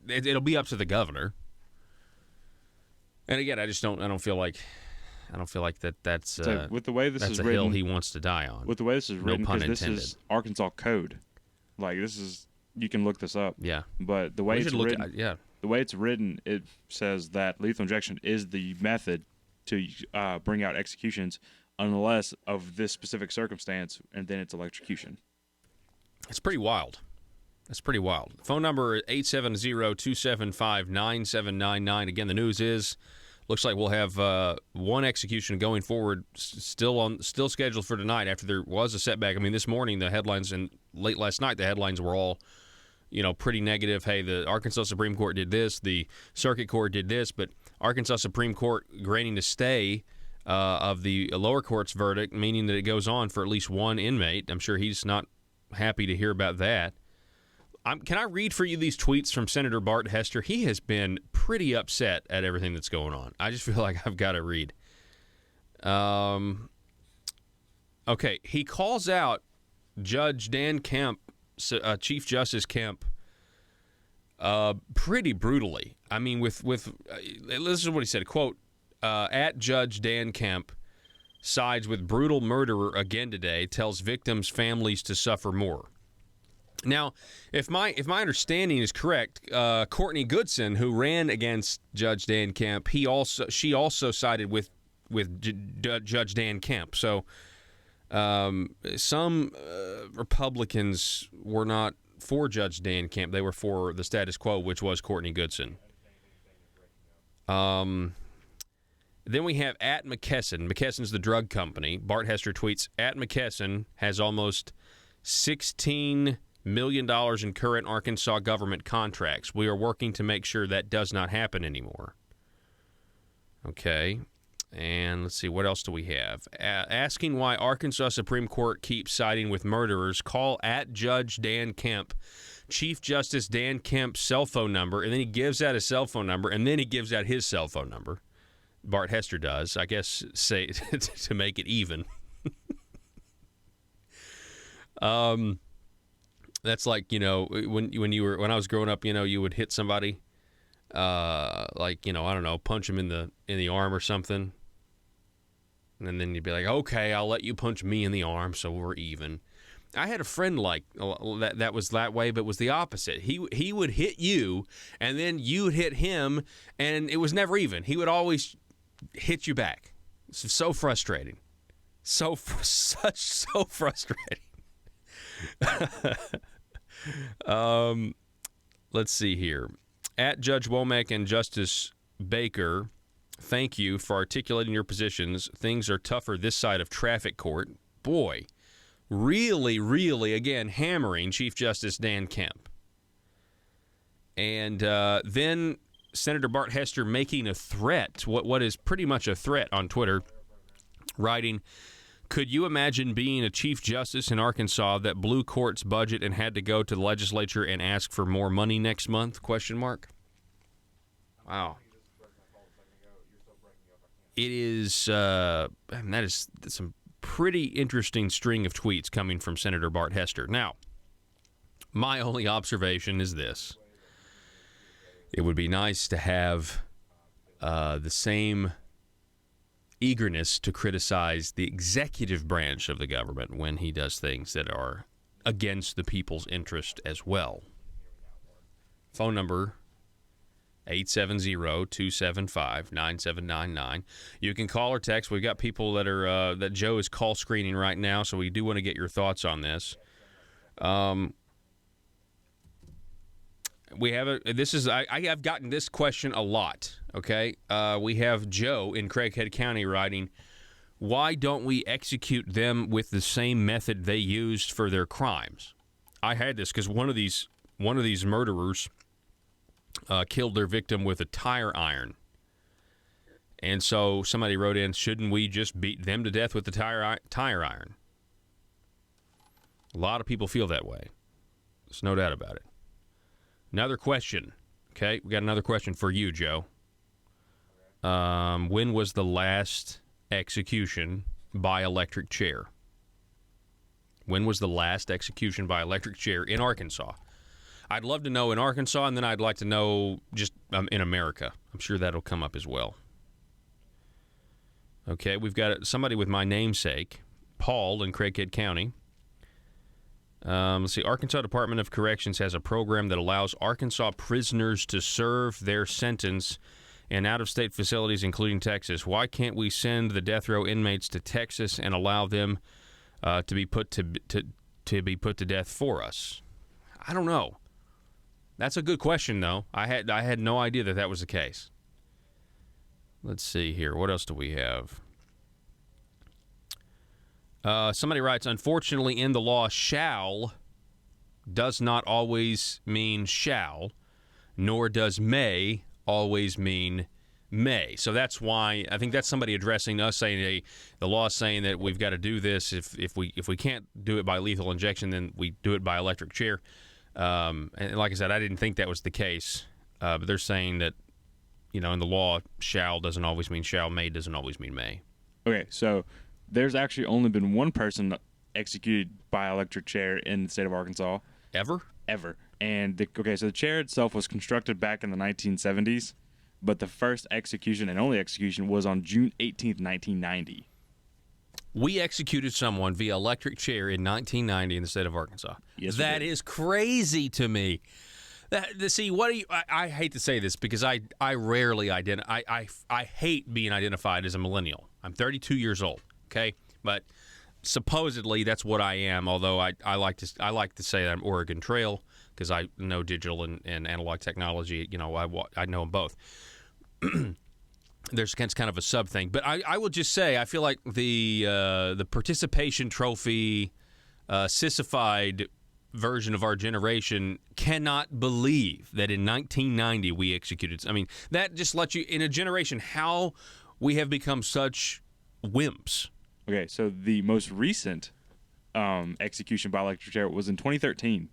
It'll be up to the governor. And again, I don't feel like that's so with the way this that's is a written, hill he wants to die on. With the way this is written, because this intended. is Arkansas code. Like, this is, you can look this up. Yeah. But the way it's written, the way it's written, it says that lethal injection is the method to bring out executions unless of this specific circumstance, and then it's electrocution. It's pretty wild. That's pretty wild. Phone number is 870-275-9799. Again, the news is, looks like we'll have one execution going forward, still scheduled for tonight after there was a setback. I mean, this morning the headlines, and late last night the headlines were all, pretty negative. Hey, the Arkansas Supreme Court did this, the Circuit Court did this, but Arkansas Supreme Court granting the stay of the lower court's verdict, meaning that it goes on for at least one inmate. I'm sure he's not happy to hear about that. Can I read for you these tweets from Senator Bart Hester? He has been pretty upset at everything that's going on. I just feel like I've got to read. Okay, he calls out Judge Dan Kemp, Chief Justice Kemp, pretty brutally. I mean, this is what he said, quote, at Judge Dan Kemp sides with brutal murderer again today, tells victims' families to suffer more. Now, if my understanding is correct, Courtney Goodson, who ran against Judge Dan Kemp, she also sided with Judge Dan Kemp. So some Republicans were not for Judge Dan Kemp; they were for the status quo, which was Courtney Goodson. Then we have at McKesson. McKesson's the drug company. Bart Hester tweets, at McKesson has almost $16 million in current Arkansas government contracts. We are working to make sure that does not happen anymore. Okay. And let's see, what else do we have? Asking why Arkansas Supreme Court keeps siding with murderers, call at Judge Dan Kemp, Chief Justice Dan Kemp's cell phone number, and then he gives out his cell phone number, and then he gives out his cell phone number. Bart Hester does, I guess, say to make it even. That's like, when I was growing up, you would hit somebody, like, I don't know, punch him in the arm or something. And then you'd be like, okay, I'll let you punch me in the arm so we're even. I had a friend like that was that way, but was the opposite. He would hit you, and then you would hit him, and it was never even. He would always hit you back. It's so frustrating. So frustrating. Let's see here. At Judge Womack and Justice Baker, thank you for articulating your positions. Things are tougher this side of traffic court. Boy. Really, really, again, hammering Chief Justice Dan Kemp. And then Senator Bart Hester making a threat, what is pretty much a threat on Twitter, writing, could you imagine being a Chief Justice in Arkansas that blew court's budget and had to go to the legislature and ask for more money next month? ? Wow. It is, that is some pretty interesting string of tweets coming from Senator Bart Hester. Now, my only observation is this. It would be nice to have the same eagerness to criticize the executive branch of the government when he does things that are against the people's interest as well. Phone number 870-275-9799. You can call or text. We've got people that are that Joe is call screening right now, so we do want to get your thoughts on this. We have I have gotten this question a lot. Okay, we have Joe in Craighead County writing, why don't we execute them with the same method they used for their crimes? I had this because one of these murderers killed their victim with a tire iron. And so somebody wrote in, shouldn't we just beat them to death with the tire iron? A lot of people feel that way. There's no doubt about it. Another question. Okay, we got another question for you, Joe. When was the last execution by electric chair? When was the last execution by electric chair in Arkansas? I'd love to know in Arkansas, and then I'd like to know just in America. I'm sure that'll come up as well. Okay, we've got somebody with my namesake, Paul in Craighead County. Let's see. Arkansas Department of Corrections has a program that allows Arkansas prisoners to serve their sentence in out-of-state facilities, including Texas. Why can't we send the death row inmates to Texas and allow them to be put to death for us? I don't know. That's a good question, though. I had no idea that was the case. Let's see here. What else do we have? Somebody writes, unfortunately, in the law, shall does not always mean shall, nor does may always mean may. So that's why I think that's somebody addressing us saying, hey, the law is saying that we've got to do this. If we can't do it by lethal injection, then we do it by electric chair. And like I said, I didn't think that was the case, but they're saying that, in the law, shall doesn't always mean shall, may doesn't always mean may. Okay, so there's actually only been one person executed by electric chair in the state of Arkansas. Ever? And so the chair itself was constructed back in the 1970s, but the first execution and only execution was on June 18th, 1990. We executed someone via electric chair in 1990 in the state of Arkansas. Yes, that is crazy to me. See, what do you? I hate to say this because I rarely identify. I hate being identified as a millennial. I'm 32 years old. Okay, but supposedly that's what I am. Although I like to say that I'm Oregon Trail because I know digital and analog technology. I know them both. There's kind of a sub thing, but I will just say I feel like the participation trophy sissified version of our generation cannot believe that in 1990 we executed. I mean, that just lets you in a generation how we have become such wimps. Okay, so the most recent execution by electric chair was in 2013.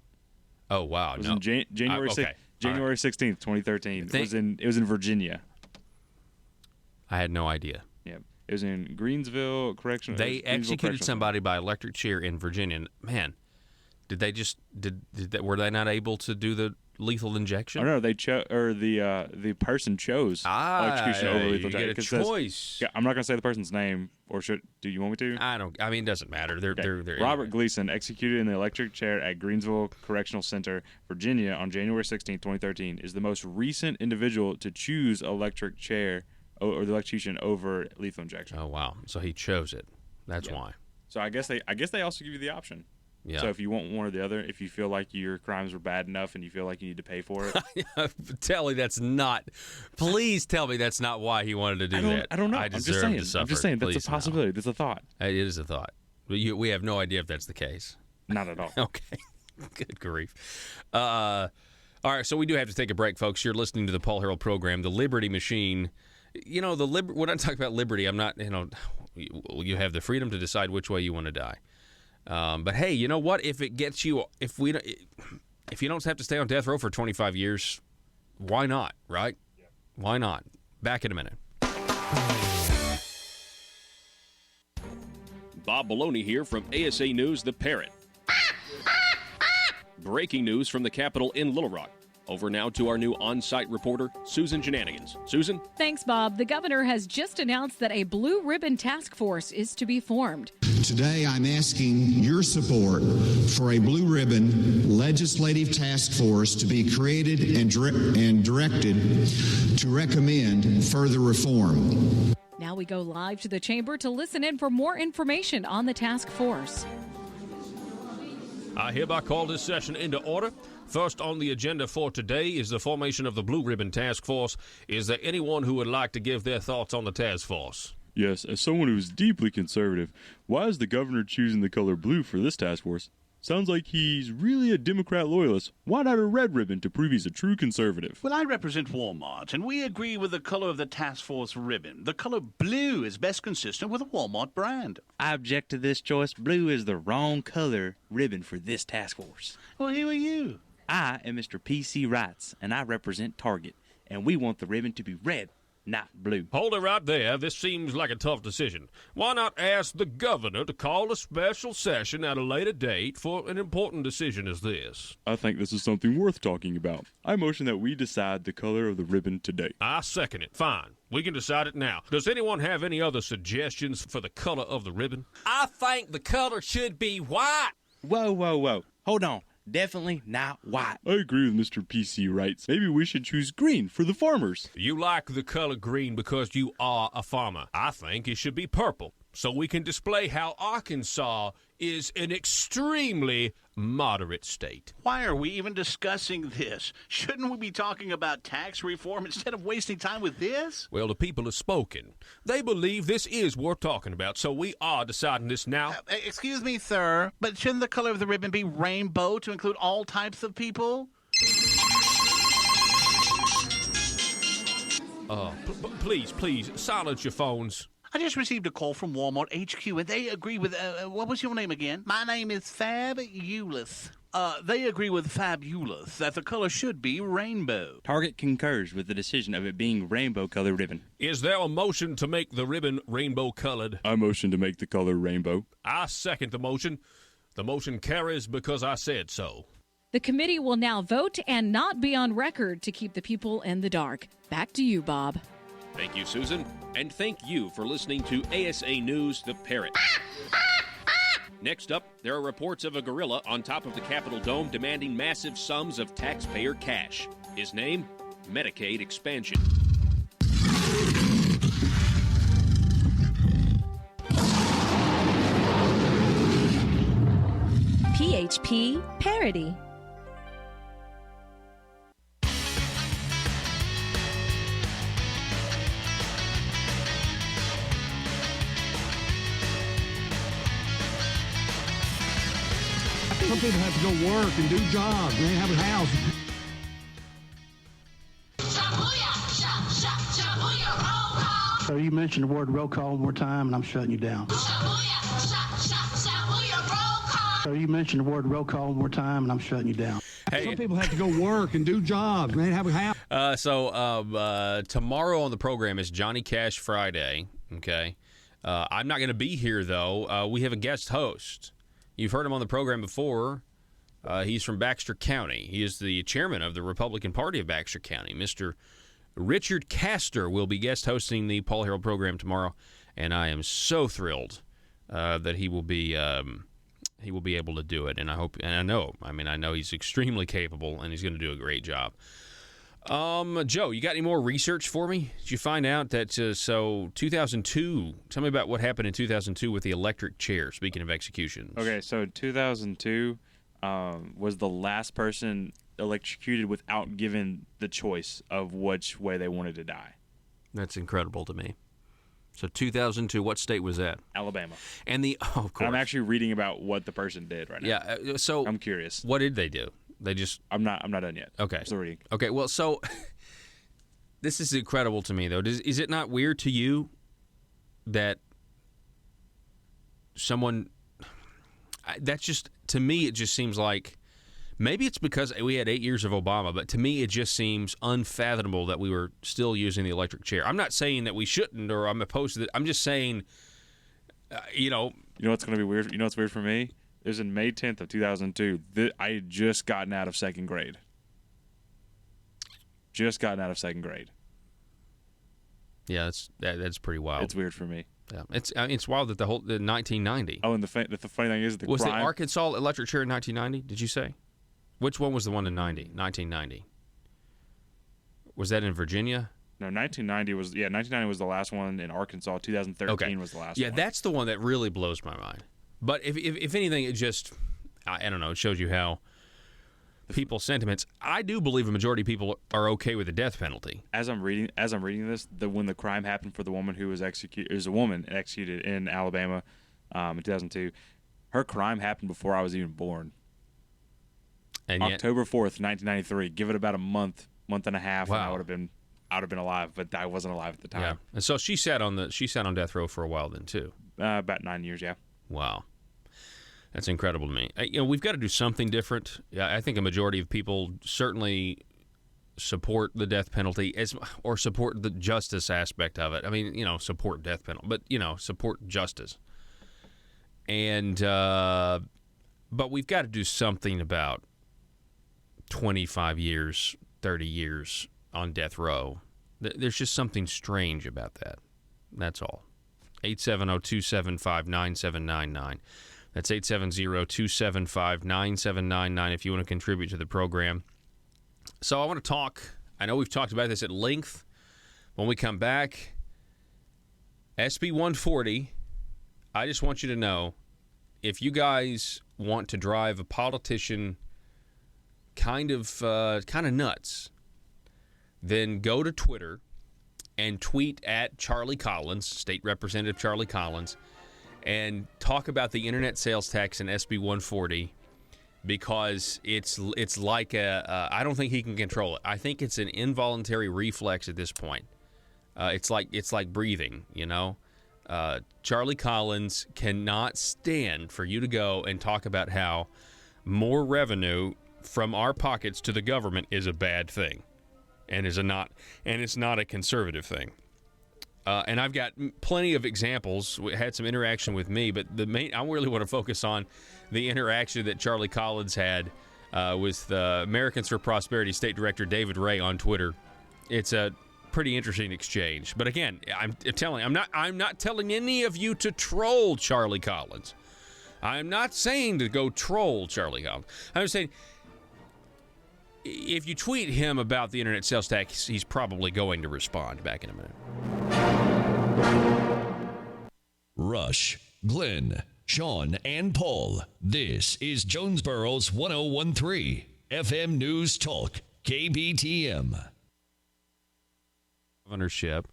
Oh wow! It was in January 16th, 2013. It was in Virginia. I had no idea. Yeah, it was in Greensville Correctional. They executed somebody by electric chair in Virginia. Man, Did they just were they not able to do the lethal injection? Oh no, they the person chose electrocution over lethal injection. You get a choice. I'm not going to say the person's name, or do you want me to? I mean, it doesn't matter. They're Robert Gleason, executed in the electric chair at Greensville Correctional Center, Virginia, on January 16, 2013, is the most recent individual to choose electric chair or the electrocution over lethal injection. Oh wow! So he chose it. That's why. So I guess they also give you the option. Yeah. So if you want one or the other, if you feel like your crimes were bad enough and you feel like you need to pay for it. Please tell me that's not why he wanted to do that. I don't know. I deserve to suffer. I'm just saying that's Please, a possibility. no. That's a thought. It is a thought. But we have no idea if that's the case. Not at all. Okay. Good grief. All right, so we do have to take a break, folks. You're listening to the Paul Harrell program, The Liberty Machine. You know, when I talk about liberty, I'm not, you have the freedom to decide which way you want to die. But hey, you know what? If it gets you, if you don't have to stay on death row for 25 years, why not? Right? Yeah. Why not? Back in a minute. Bob Maloney here from ASA News, The Parrot. Breaking news from the Capitol in Little Rock. Over now to our new on-site reporter, Susan Shenanigans. Susan? Thanks, Bob. The governor has just announced that a blue ribbon task force is to be formed. Today, I'm asking your support for a blue ribbon legislative task force to be created and directed to recommend further reform. Now we go live to the chamber to listen in for more information on the task force. I hereby call this session into order. First on the agenda for today is the formation of the Blue Ribbon Task Force. Is there anyone who would like to give their thoughts on the task force? Yes, as someone who is deeply conservative, why is the governor choosing the color blue for this task force? Sounds like he's really a Democrat loyalist. Why not a red ribbon to prove he's a true conservative? Well, I represent Walmart, and we agree with the color of the task force ribbon. The color blue is best consistent with the Walmart brand. I object to this choice. Blue is the wrong color ribbon for this task force. Well, who are you? I am Mr. P.C. Wrights, and I represent Target, and we want the ribbon to be red, not blue. Hold it right there. This seems like a tough decision. Why not ask the governor to call a special session at a later date for an important decision as this? I think this is something worth talking about. I motion that we decide the color of the ribbon today. I second it. Fine. We can decide it now. Does anyone have any other suggestions for the color of the ribbon? I think the color should be white. Whoa. Hold on. Definitely not white. I agree with Mr. P.C. Wrights. Maybe we should choose green for the farmers. You like the color green because you are a farmer. I think it should be purple, so we can display how Arkansas is an extremely moderate state. Why are we even discussing this? Shouldn't we be talking about tax reform instead of wasting time with this? Well, the people have spoken. They believe this is worth talking about, so we are deciding this now. Excuse me, sir, but shouldn't the color of the ribbon be rainbow to include all types of people? Please, silence your phones. I just received a call from Walmart HQ, and they agree with, what was your name again? My name is Fabulous. They agree with Fabulous that the color should be rainbow. Target concurs with the decision of it being rainbow-colored ribbon. Is there a motion to make the ribbon rainbow-colored? I motion to make the color rainbow. I second the motion. The motion carries because I said so. The committee will now vote and not be on record to keep the people in the dark. Back to you, Bob. Thank you, Susan. And thank you for listening to ASA News, The Parrot. Next up, there are reports of a gorilla on top of the Capitol Dome demanding massive sums of taxpayer cash. His name? Medicaid expansion. PHP Parody. Some people have to go work and do jobs. They have a house. So you mentioned the word roll call one more time, and I'm shutting you down. So you mentioned the word roll call one more time, and I'm shutting you down. Hey. Some people have to go work and do jobs. They have a house. Tomorrow on the program is Johnny Cash Friday. Okay, I'm not going to be here though. We have a guest host. You've heard him on the program before. He's from Baxter County. He is the chairman of the Republican Party of Baxter County. Mr. Richard Castor will be guest hosting the Paul Harrell program tomorrow, and I am so thrilled that he will be able to do it. And I know he's extremely capable, and he's going to do a great job. Joe, you got any more research for me? Did you find out that 2002? Tell me about what happened in 2002 with the electric chair. Speaking of executions, Okay, so 2002 was the last person electrocuted without given the choice of which way they wanted to die. That's incredible to me. So 2002, what state was that? Alabama. And of course, I'm actually reading about what the person did right now. Yeah. So I'm curious. What did they do? They just. I'm not done yet. Okay. I'm still reading. Okay. Well, so this is incredible to me, though. Is it not weird to you that someone? That's just, to me, it just seems like. Maybe it's because we had 8 years of Obama, but to me it just seems unfathomable that we were still using the electric chair. I'm not saying that we shouldn't or I'm opposed to it. I'm just saying, You know what's going to be weird? You know what's weird for me? It was in May 10th of 2002. I had just gotten out of second grade. Yeah, that's pretty wild. It's weird for me. Yeah, it's wild that the 1990. Oh, and the funny thing is was the Arkansas electric chair in 1990? Did you say? Which one was the one in 1990? Was that in Virginia? No, 1990 was the last one in Arkansas. 2013 was the last one. Yeah, that's the one that really blows my mind. But if anything, it just, I don't know, it shows you how people's sentiments. I do believe a majority of people are okay with the death penalty. As I'm reading this, when the crime happened for the woman who was executed, it was a woman executed in Alabama in 2002. Her crime happened before I was even born. And October 4th, 1993. Give it about a month and a half, wow. and I would have been alive, but I wasn't alive at the time. Yeah, and so she sat on death row for a while then too. About 9 years, yeah. Wow, that's incredible to me. We've got to do something different. Yeah, I think a majority of people certainly support the death penalty or support the justice aspect of it. I mean, support death penalty, but support justice. And but we've got to do something about 25 years, 30 years on death row. There's just something strange about that. That's all. 870-275-9799. That's 870-275-9799 if you want to contribute to the program. So I want to talk. I know we've talked about this at length. When we come back, SB 140, I just want you to know, if you guys want to drive a politician kind of nuts, then go to Twitter and tweet at Charlie Collins, State Representative Charlie Collins, and talk about the internet sales tax in SB 140, because it's like I don't think he can control it. I think it's an involuntary reflex at this point. It's like breathing, Charlie Collins cannot stand for you to go and talk about how more revenue from our pockets to the government is a bad thing, and it's not a conservative thing. And I've got plenty of examples. We had some interaction with me, but I really want to focus on the interaction that Charlie Collins had with Americans for Prosperity State Director David Ray on Twitter. It's a pretty interesting exchange. But again, I'm not telling any of you to troll Charlie Collins. I'm not saying to go troll Charlie Collins. I'm just saying, if you tweet him about the internet sales tax, he's probably going to respond. Back in a minute. Rush, Glenn, Sean, and Paul. This is Jonesboro's 1013 FM News Talk, KBTM. Governorship.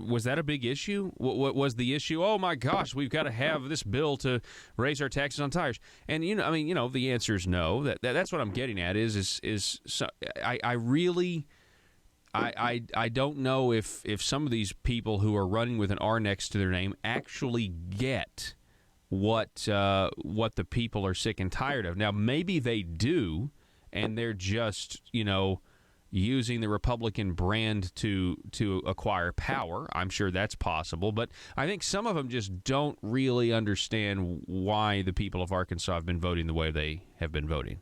Was that a big issue? What was the issue? Oh my gosh, we've got to have this bill to raise our taxes on tires. And the answer is no. That's what I'm getting at. I don't know if some of these people who are running with an R next to their name actually get what the people are sick and tired of. Now maybe they do, and they're just using the Republican brand to acquire power. I'm sure that's possible, but I think some of them just don't really understand why the people of Arkansas have been voting the way they have been voting.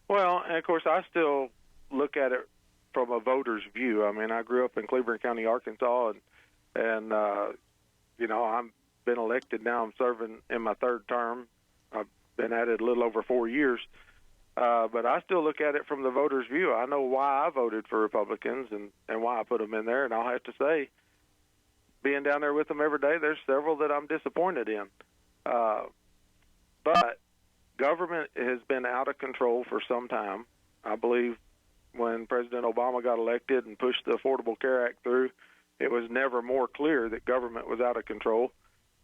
Well, and of course, I still look at it from a voter's view. I mean, I grew up in Cleveland County, Arkansas, and I've been elected now. I'm serving in my third term. I've been at it a little over 4 years. But I still look at it from the voter's view. I know why I voted for Republicans and why I put them in there. And I'll have to say, being down there with them every day, there's several that I'm disappointed in. But government has been out of control for some time. I believe when President Obama got elected and pushed the Affordable Care Act through, it was never more clear that government was out of control.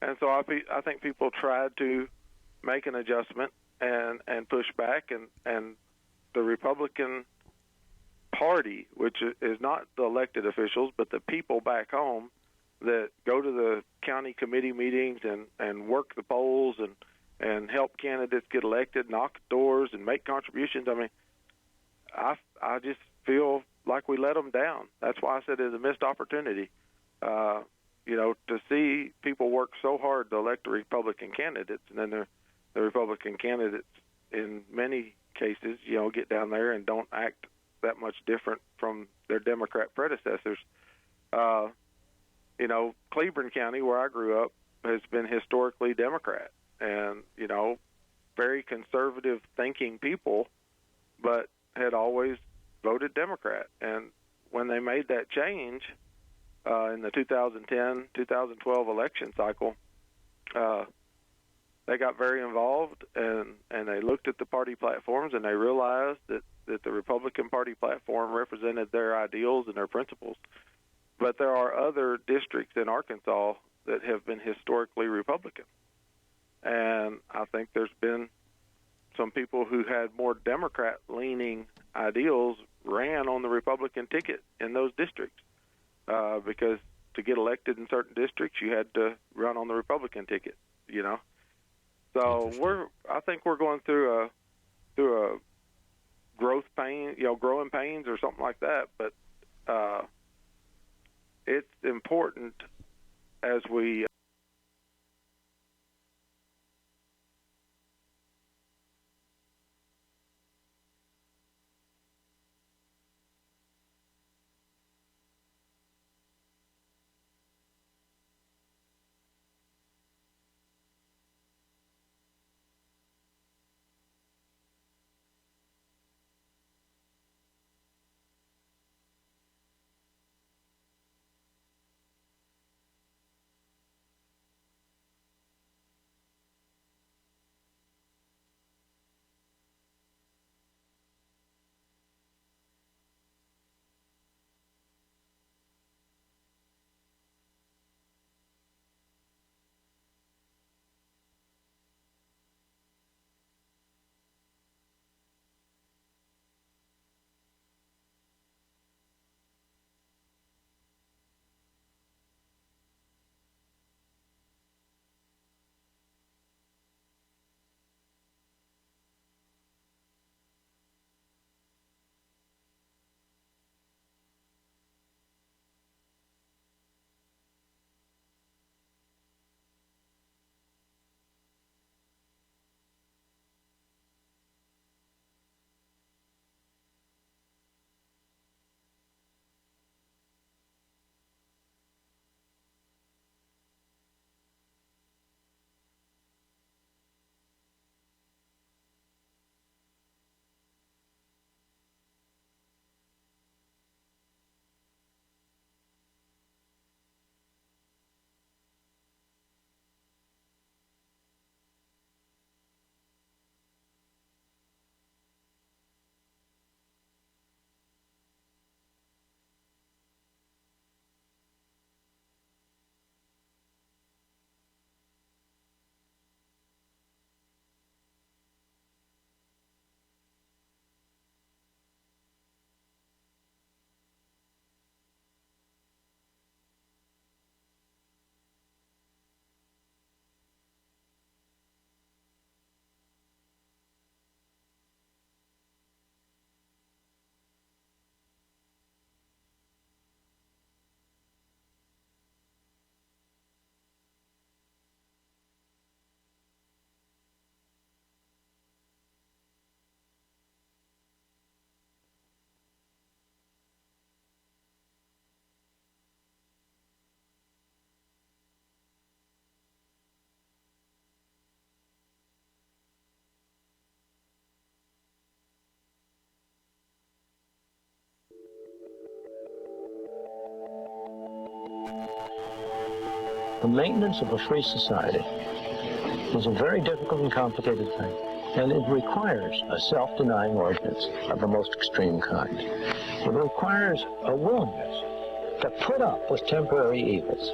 And so I think people tried to make an adjustment and push back, and the Republican Party, which is not the elected officials, but the people back home that go to the county committee meetings and work the polls and help candidates get elected, knock doors, and make contributions. I mean, I just feel like we let them down. That's why I said it's a missed opportunity. To see people work so hard to elect the Republican candidates, and then the Republican candidates, in many cases, get down there and don't act that much different from their Democrat predecessors. Cleveland County, where I grew up, has been historically Democrat, and very conservative thinking people, but had always voted Democrat. And when they made that change in the 2010-2012 election cycle, they got very involved, and they looked at the party platforms, and they realized that the Republican Party platform represented their ideals and their principles. But there are other districts in Arkansas that have been historically Republican. And I think there's been some people who had more Democrat-leaning ideals ran on the Republican ticket in those districts because to get elected in certain districts, you had to run on the Republican ticket, So I think we're going through a growth pain, growing pains or something like that. But it's important as we The maintenance of a free society is a very difficult and complicated thing, and it requires a self-denying ordinance of the most extreme kind. It requires a willingness to put up with temporary evils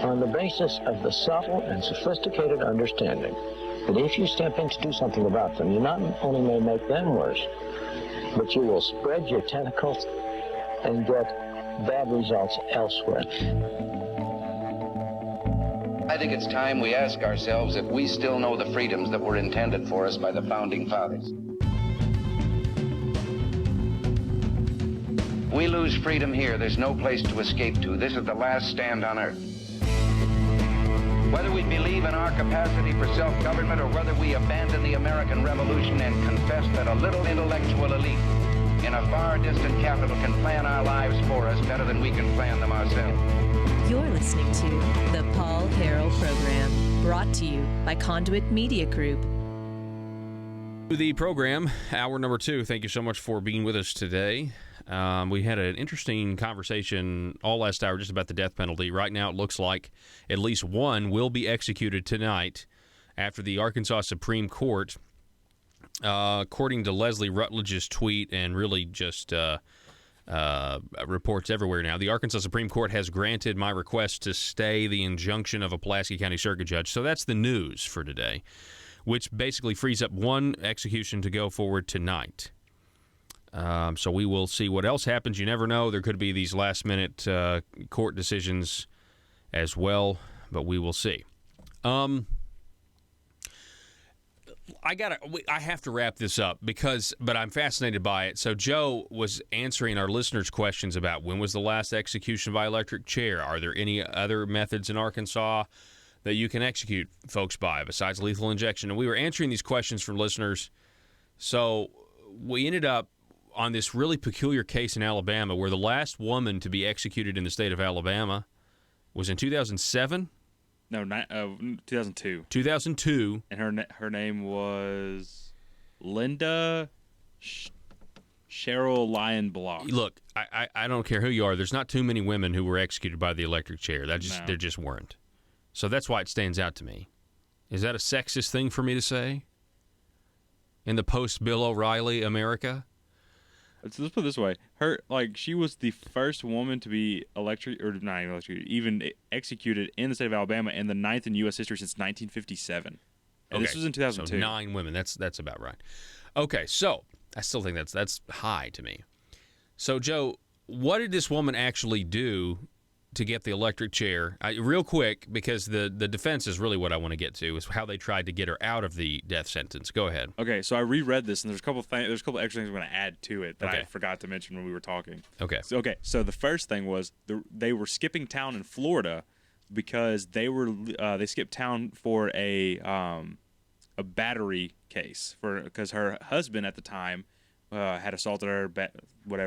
on the basis of the subtle and sophisticated understanding that if you step in to do something about them, you not only may make them worse, but you will spread your tentacles and get bad results elsewhere. I think it's time we ask ourselves if we still know the freedoms that were intended for us by the Founding Fathers. We lose freedom here, there's no place to escape to. This is the last stand on earth. Whether we believe in our capacity for self-government or whether we abandon the American Revolution and confess that a little intellectual elite in a far distant capital can plan our lives for us better than we can plan them ourselves. You're listening to the Paul Harrell Program, brought to you by Conduit Media Group. The program, hour number 2. Thank you so much for being with us today. We had an interesting conversation all last hour just about the death penalty. Right now, it looks like at least one will be executed tonight after the Arkansas Supreme Court, according to Leslie Rutledge's tweet and really just reports everywhere now, the Arkansas Supreme Court has granted my request to stay the injunction of a Pulaski County Circuit Judge. So that's the news for today, which basically frees up one execution to go forward tonight. So we will see what else happens. You never know. There could be these last-minute court decisions as well, but we will see. I have to wrap this up but I'm fascinated by it. So Joe was answering our listeners' questions about when was the last execution by electric chair. Are there any other methods in Arkansas that you can execute folks by besides lethal injection? And we were answering these questions from listeners. So we ended up on this really peculiar case in Alabama where the last woman to be executed in the state of Alabama was in 2007. No, 2002. 2002. And her name was Linda Cheryl Lyon Block. Look, I don't care who you are. There's not too many women who were executed by the electric chair. There just weren't. So that's why it stands out to me. Is that a sexist thing for me to say? In the post-Bill O'Reilly America? So let's put it this way: she was the first woman to be even executed in the state of Alabama, and the 9th in U.S. history since 1957. And this was in 2002. So 9 women. That's about right. Okay, so I still think that's high to me. So Joe, what did this woman actually do to get the electric chair? Real quick, because the defense is really what I want to get to, is how they tried to get her out of the death sentence. Go ahead. Okay, so I reread this, and there's a couple extra things I'm going to add to it that I forgot to mention when we were talking. Okay. So the first thing was they were skipping town in Florida because they skipped town for a battery case because her husband at the time had assaulted her,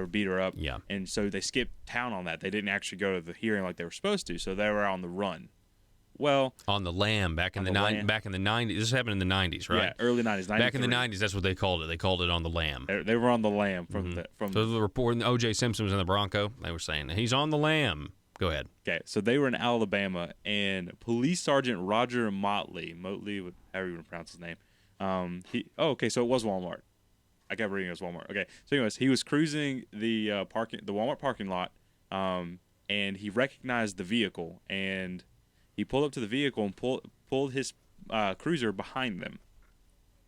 beat her up. Yeah. And so they skipped town on that. They didn't actually go to the hearing like they were supposed to, so they were on the run. Well, on the lam back in the 90s. This happened in the 90s, right? Yeah, early 90s. Back in the 90s, that's what they called it. They called it on the lam. They were on the lam from So the report, O.J. Simpson was in the Bronco. They were saying he's on the lam. Go ahead. Okay, so they were in Alabama, and Police Sergeant Roger Motley, however you want to pronounce his name. So it was Walmart. I kept reading it as Walmart. Okay, so anyways, he was cruising the Walmart parking lot, and he recognized the vehicle, and he pulled up to the vehicle and pulled his cruiser behind them,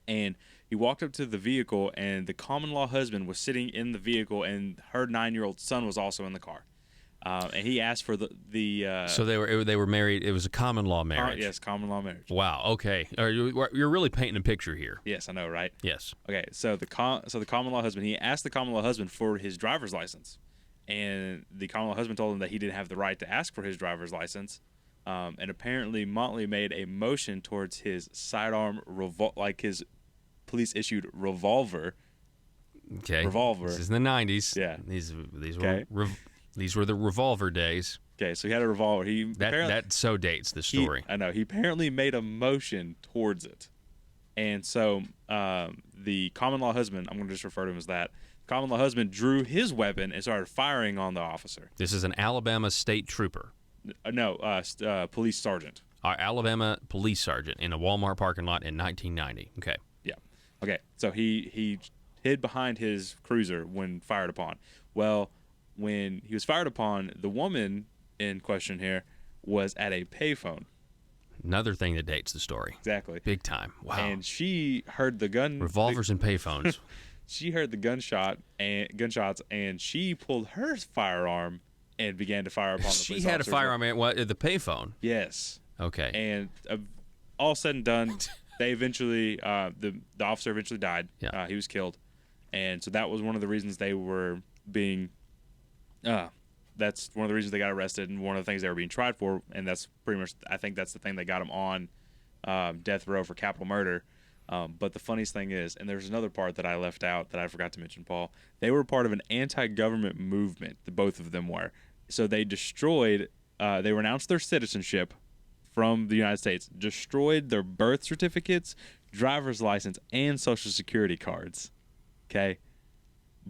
and he walked up to the vehicle, and the common law husband was sitting in the vehicle, and her 9-year-old son was also in the car. And he asked for the So they were married. It was a common law marriage. Yes, common law marriage. Wow. Okay. You're really painting a picture here. Yes, I know, right? Yes. Okay. So the common law husband, he asked the common law husband for his driver's license, and the common law husband told him that he didn't have the right to ask for his driver's license. And apparently Motley made a motion towards his sidearm his police issued revolver. Okay. Revolver. This is in the 90s. Yeah. These were the revolver days. Okay, so he had a revolver. That so dates the story. I know. He apparently made a motion towards it. And so the common law husband, I'm going to just refer to him as that, common law husband drew his weapon and started firing on the officer. This is an Alabama state trooper. Police sergeant. Alabama police sergeant in a Walmart parking lot in 1990. Okay. Yeah. Okay. So he hid behind his cruiser when fired upon. Well, when he was fired upon, the woman in question here was at a payphone. Another thing that dates the story. Exactly. Big time. Wow. And she heard the gun. Revolvers and payphones. She heard the gunshots, and she pulled her firearm and began to fire upon the police She had a officers. firearm at the payphone. Yes. Okay. And all said and done, they eventually, the officer eventually died. Yeah. He was killed. And so that was one of the reasons they were being, that's one of the reasons they got arrested and one of the things they were being tried for. And that's pretty much, I think that's the thing that got them on death row for capital murder. But the funniest thing is, and there's another part that I left out that I forgot to mention, Paul, they were part of an anti-government movement, the both of them were. So they destroyed, they renounced their citizenship from the United States, destroyed their birth certificates, driver's license, and social security cards. Okay?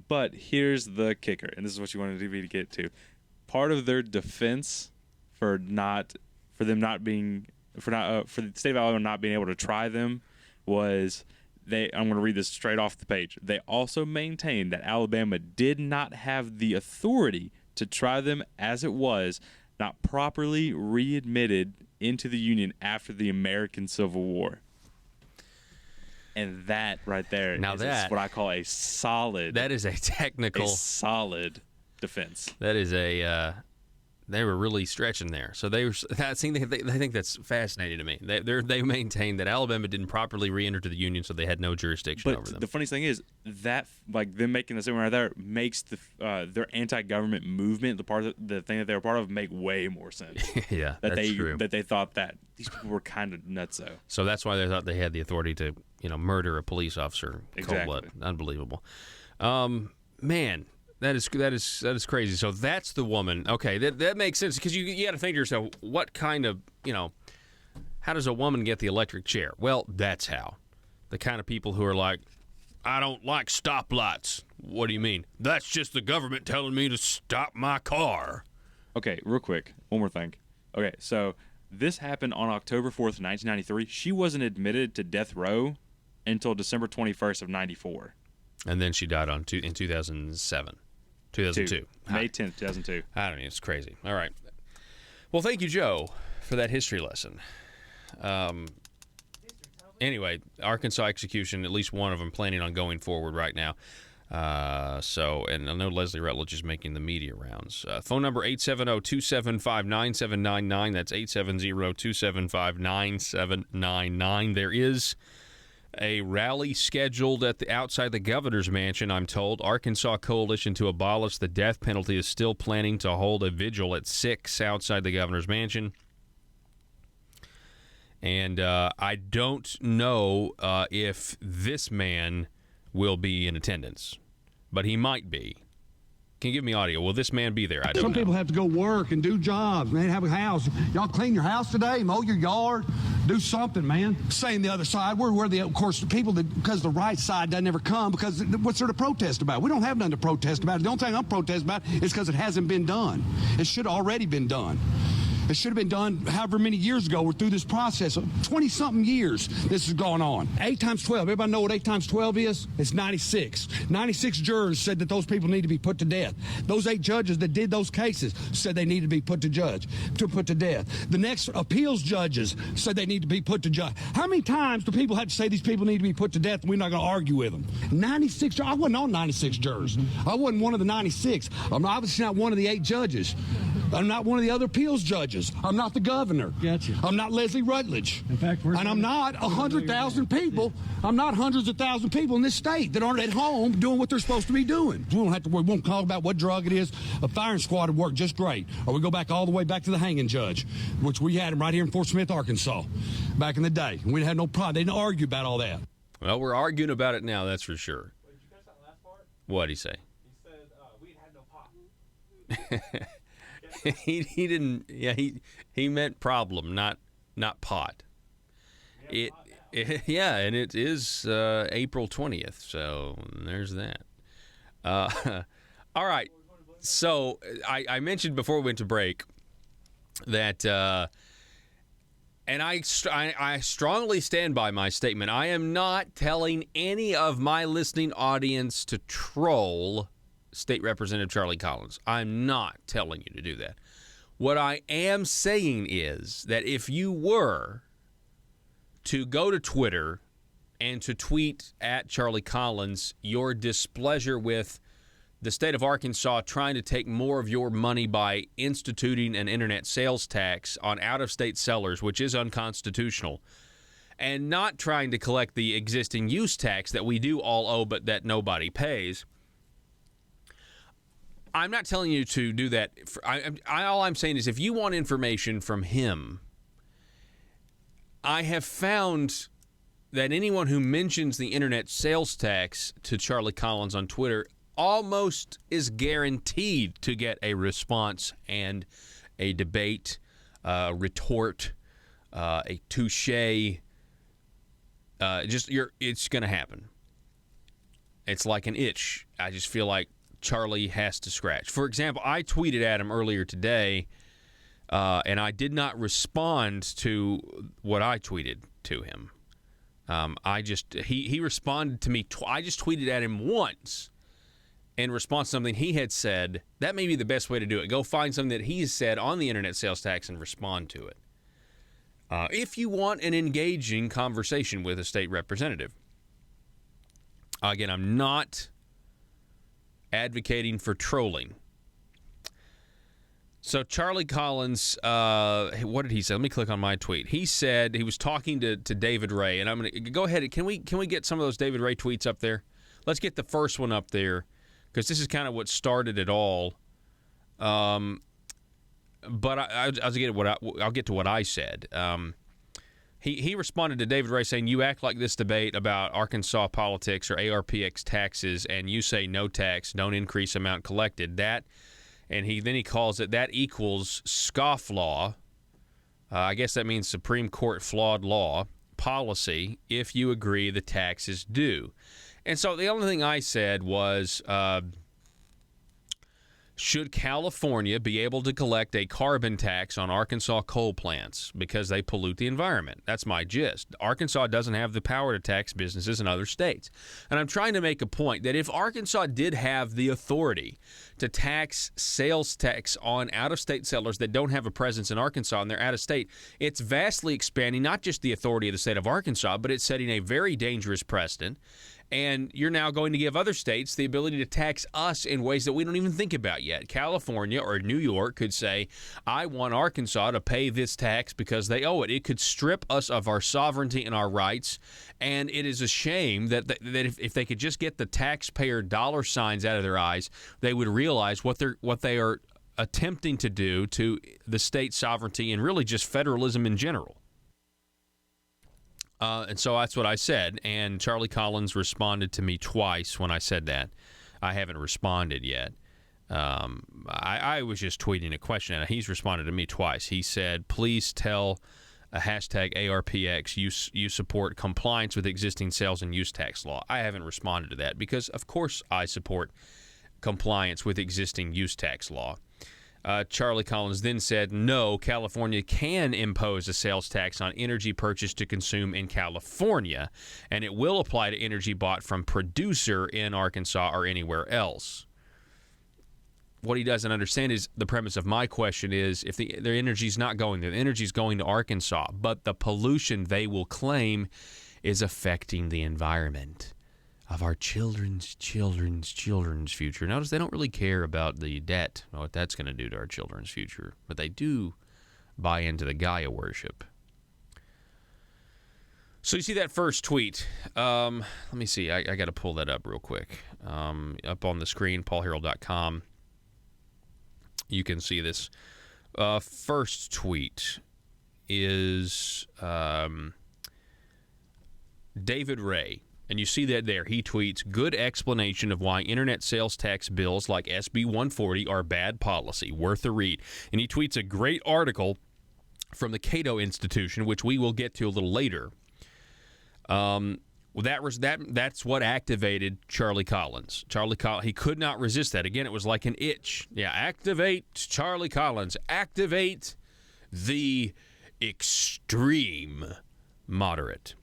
But here's the kicker, and this is what you wanted me to get to. Part of their defense for the state of Alabama not being able to try them was I'm going to read this straight off the page. They also maintained that Alabama did not have the authority to try them as it was not properly readmitted into the Union after the American Civil War. And that right there is what I call a solid. That is a technical. Solid defense. That is they were really stretching there. So they think that's fascinating to me. They maintain that Alabama didn't properly re-enter to the Union, so they had no jurisdiction over them. But the funniest thing is that, like, them making the statement right there makes their anti-government movement, the thing that they were part of, make way more sense. Yeah, that's true. That they thought that these people were kind of nutso. So that's why they thought they had the authority to, murder a police officer. Exactly. Cold blood. Unbelievable. Man. That is crazy. So that's the woman. Okay, that makes sense because you got to think to yourself, what kind of, how does a woman get the electric chair? Well, that's how. The kind of people who are like, I don't like stoplights. What do you mean? That's just the government telling me to stop my car. Okay, real quick, one more thing. Okay, so this happened on October 4th, 1993. She wasn't admitted to death row until December 21st of 94. And then she died in 2007. 2002. May 10th, 2002. I don't know. It's crazy. All right. Well, thank you, Joe, for that history lesson. Anyway, Arkansas execution, at least one of them planning on going forward right now. And I know Leslie Rutledge is making the media rounds. Phone number 870-275-9799. That's 870-275-9799. There is a rally scheduled outside the governor's mansion, I'm told. Arkansas Coalition to Abolish the Death Penalty is still planning to hold a vigil at 6 outside the governor's mansion. And I don't know if this man will be in attendance, but he might be. Can you give me audio? Will this man be there? I don't know. Some people have to go work and do jobs, man, have a house. Y'all clean your house today, mow your yard, do something, man. Saying the other side, of course, the people because the right side doesn't ever come because what's there to protest about? We don't have nothing to protest about. The only thing I'm protesting about is because it hasn't been done. It should have already been done. It should have been done however many years ago. We're through this process. 20-something years this has gone on. 8 times 12. Everybody know what 8 times 12 is? It's 96. 96 jurors said that those people need to be put to death. Those 8 judges that did those cases said they need to be put to death. The next appeals judges said they need to be put to death. How many times do people have to say these people need to be put to death and we're not going to argue with them? 96. I wasn't on 96 jurors. I wasn't one of the 96. I'm obviously not one of the 8 judges. I'm not one of the other appeals judges. I'm not the governor. Gotcha. I'm not Leslie Rutledge. In fact, and I'm not 100,000 people. I'm not hundreds of thousands of people in this state that aren't at home doing what they're supposed to be doing. We don't have to worry. We won't talk about what drug it is. A firing squad would work just great. Or we go back all the way back to the hanging judge, which we had him right here in Fort Smith, Arkansas, back in the day. We didn't have no problem. They didn't argue about all that. Well, we're arguing about it now, that's for sure. Wait, did you catch that last part? What'd he say? He said we didn't have no pot. he didn't. Yeah, he meant problem, not pot. Yeah, and it is April 20th, so there's that. All right. So I mentioned before we went to break that, and I strongly stand by my statement. I am not telling any of my listening audience to troll State Representative Charlie Collins. I'm not telling you to do that. What I am saying is that if you were to go to Twitter and to tweet at Charlie Collins your displeasure with the state of Arkansas trying to take more of your money by instituting an internet sales tax on out-of-state sellers, which is unconstitutional, and not trying to collect the existing use tax that we do all owe but that nobody pays, I'm not telling you to do that. All I'm saying is if you want information from him, I have found that anyone who mentions the internet sales tax to Charlie Collins on Twitter almost is guaranteed to get a response and a debate, retort, a touche. It's going to happen. It's like an itch. I just feel like Charlie has to scratch. For example, I tweeted at him earlier today, and I did not respond to what I tweeted to him. He responded to me. I just tweeted at him once in response to something he had said. That may be the best way to do it. Go find something that he's said on the internet sales tax and respond to it. If you want an engaging conversation with a state representative. Again, I'm not advocating for trolling. So Charlie Collins, what did he say? Let me click on my tweet. He said he was talking to David Ray, and I'm going to go ahead. Can we get some of those David Ray tweets up there? Let's get the first one up there because this is kind of what started it all. But I'll get to what I said. He responded to David Ray saying, "You act like this debate about Arkansas politics or ARPX taxes, and you say no tax, don't increase amount collected. That." And he calls it, that equals scofflaw. I guess that means Supreme Court flawed law policy if you agree the tax is due. And so the only thing I said was, should California be able to collect a carbon tax on Arkansas coal plants because they pollute the environment? That's my gist. Arkansas doesn't have the power to tax businesses in other states. And I'm trying to make a point that if Arkansas did have the authority to tax sales tax on out-of-state sellers that don't have a presence in Arkansas and they're out-of-state, it's vastly expanding not just the authority of the state of Arkansas, but it's setting a very dangerous precedent. And you're now going to give other states the ability to tax us in ways that we don't even think about yet. California or New York could say, I want Arkansas to pay this tax because they owe it. It could strip us of our sovereignty and our rights. And it is a shame that if they could just get the taxpayer dollar signs out of their eyes, they would realize what they are attempting to do to the state sovereignty and really just federalism in general. And so that's what I said, and Charlie Collins responded to me twice when I said that. I haven't responded yet. I was just tweeting a question, and he's responded to me twice. He said, please tell hashtag ARPX you support compliance with existing sales and use tax law. I haven't responded to that because, of course, I support compliance with existing use tax law. Charlie Collins then said, no, California can impose a sales tax on energy purchased to consume in California, and it will apply to energy bought from producer in Arkansas or anywhere else. What he doesn't understand is the premise of my question is if the energy's not going there, the energy's going to Arkansas, but the pollution they will claim is affecting the environment of our children's future. Notice they don't really care about the debt, what that's going to do to our children's future, but they do buy into the Gaia worship. So you see that first tweet. Let me see. I got to pull that up real quick. Up on the screen, paulharrell.com. You can see this. First tweet is David Ray. And you see that there. He tweets, good explanation of why internet sales tax bills like SB 140 are bad policy. Worth a read. And he tweets a great article from the Cato Institution, which we will get to a little later. That's what activated Charlie Collins. He could not resist that. Again, it was like an itch. Yeah, activate Charlie Collins. Activate the extreme moderate.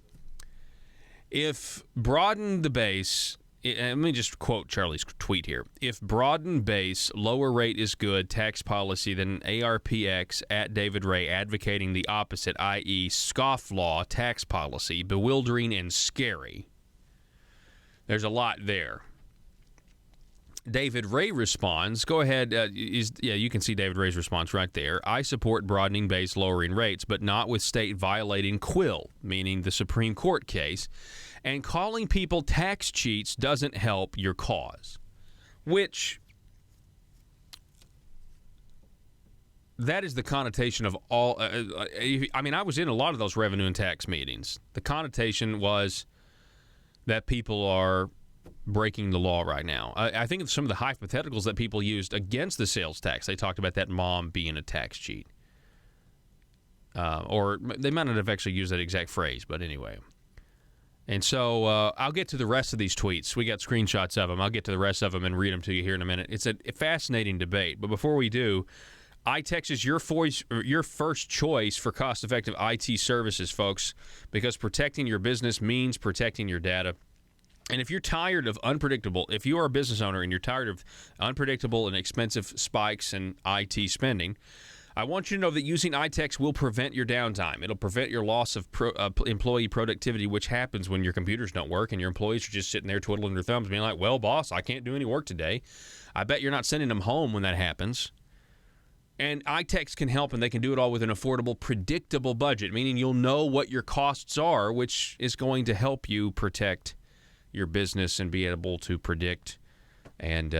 If broaden the base, let me just quote Charlie's tweet here. If broaden base, lower rate is good tax policy, then ARPX at David Ray advocating the opposite, i.e. scofflaw tax policy, bewildering and scary. There's a lot there. David Ray responds, go ahead, you can see David Ray's response right there. I support broadening base, lowering rates, but not with state violating Quill, meaning the Supreme Court case, and calling people tax cheats doesn't help your cause. Which, that is the connotation of all, I was in a lot of those revenue and tax meetings. The connotation was that people are breaking the law right now. I think of some of the hypotheticals that people used against the sales tax. They talked about that mom being a tax cheat. Or they might not have actually used that exact phrase, but anyway. And so I'll get to the rest of these tweets. We got screenshots of them. I'll get to the rest of them and read them to you here in a minute. It's a fascinating debate. But before we do, iTex is your first choice for cost-effective IT services, folks, because protecting your business means protecting your data. And if you're tired of if you are a business owner and you're tired of unpredictable and expensive spikes in IT spending, I want you to know that using iTex will prevent your downtime. It'll prevent your loss of employee productivity, which happens when your computers don't work and your employees are just sitting there twiddling their thumbs being like, well, boss, I can't do any work today. I bet you're not sending them home when that happens. And iTex can help, and they can do it all with an affordable, predictable budget, meaning you'll know what your costs are, which is going to help you protect your business and be able to predict and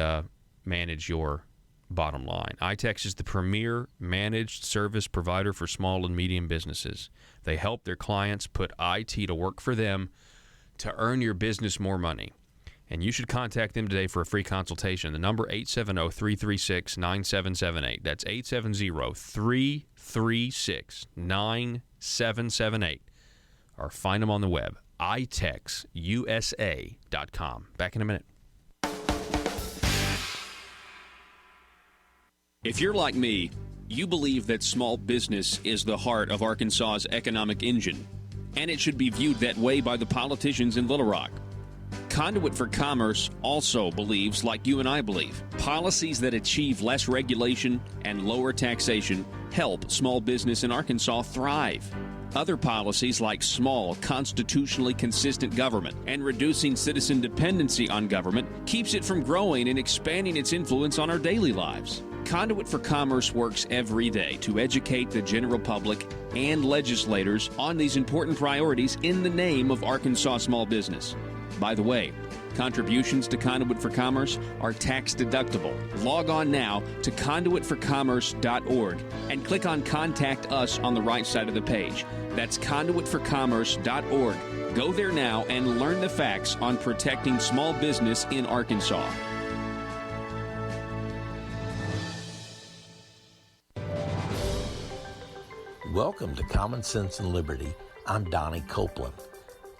manage your bottom line. iTex is the premier managed service provider for small and medium businesses. They help their clients put IT to work for them to earn your business more money. And you should contact them today for a free consultation. The number 870-336-9778. That's 870-336-9778. Or find them on the web, itexusa.com. Back in a minute. If you're like me, you believe that small business is the heart of Arkansas's economic engine, and it should be viewed that way by the politicians in Little Rock. Conduit for Commerce also believes, like you and I believe, policies that achieve less regulation and lower taxation help small business in Arkansas thrive. Other policies like small, constitutionally consistent government and reducing citizen dependency on government keeps it from growing and expanding its influence on our daily lives. Conduit for Commerce works every day to educate the general public and legislators on these important priorities in the name of Arkansas small business. By the way, contributions to Conduit for Commerce are tax deductible. Log on now to conduitforcommerce.org and click on Contact Us on the right side of the page. That's conduitforcommerce.org. Go there now and learn the facts on protecting small business in Arkansas. Welcome to Common Sense and Liberty. I'm Donnie Copeland.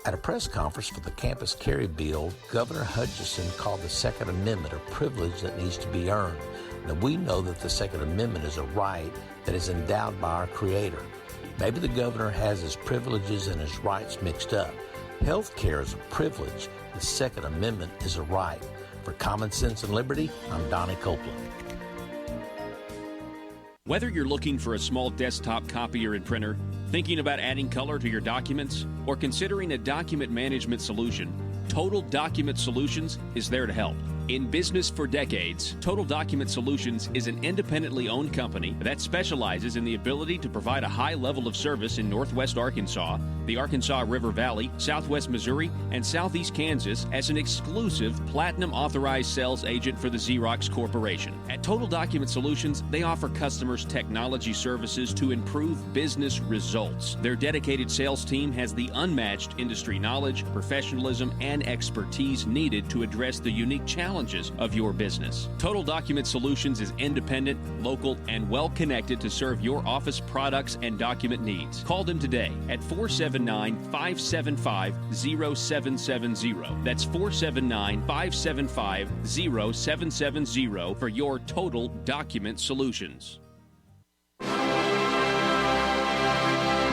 At a press conference for the Campus Carry Bill, Governor Hutchinson called the Second Amendment a privilege that needs to be earned. Now, we know that the Second Amendment is a right that is endowed by our Creator. Maybe the governor has his privileges and his rights mixed up. Health care is a privilege. The Second Amendment is a right. For Common Sense and Liberty, I'm Donnie Copeland. Whether you're looking for a small desktop copier and printer, thinking about adding color to your documents, or considering a document management solution, Total Document Solutions is there to help. In business for decades, Total Document Solutions is an independently owned company that specializes in the ability to provide a high level of service in Northwest Arkansas, the Arkansas River Valley, Southwest Missouri, and Southeast Kansas as an exclusive Platinum Authorized Sales Agent for the Xerox Corporation. At Total Document Solutions, they offer customers technology services to improve business results. Their dedicated sales team has the unmatched industry knowledge, professionalism, and expertise needed to address the unique challenges of your business. Total Document Solutions is independent, local, and well-connected to serve your office products and document needs. Call them today at 479-575-0770. That's 479-575-0770 for your Total Document Solutions.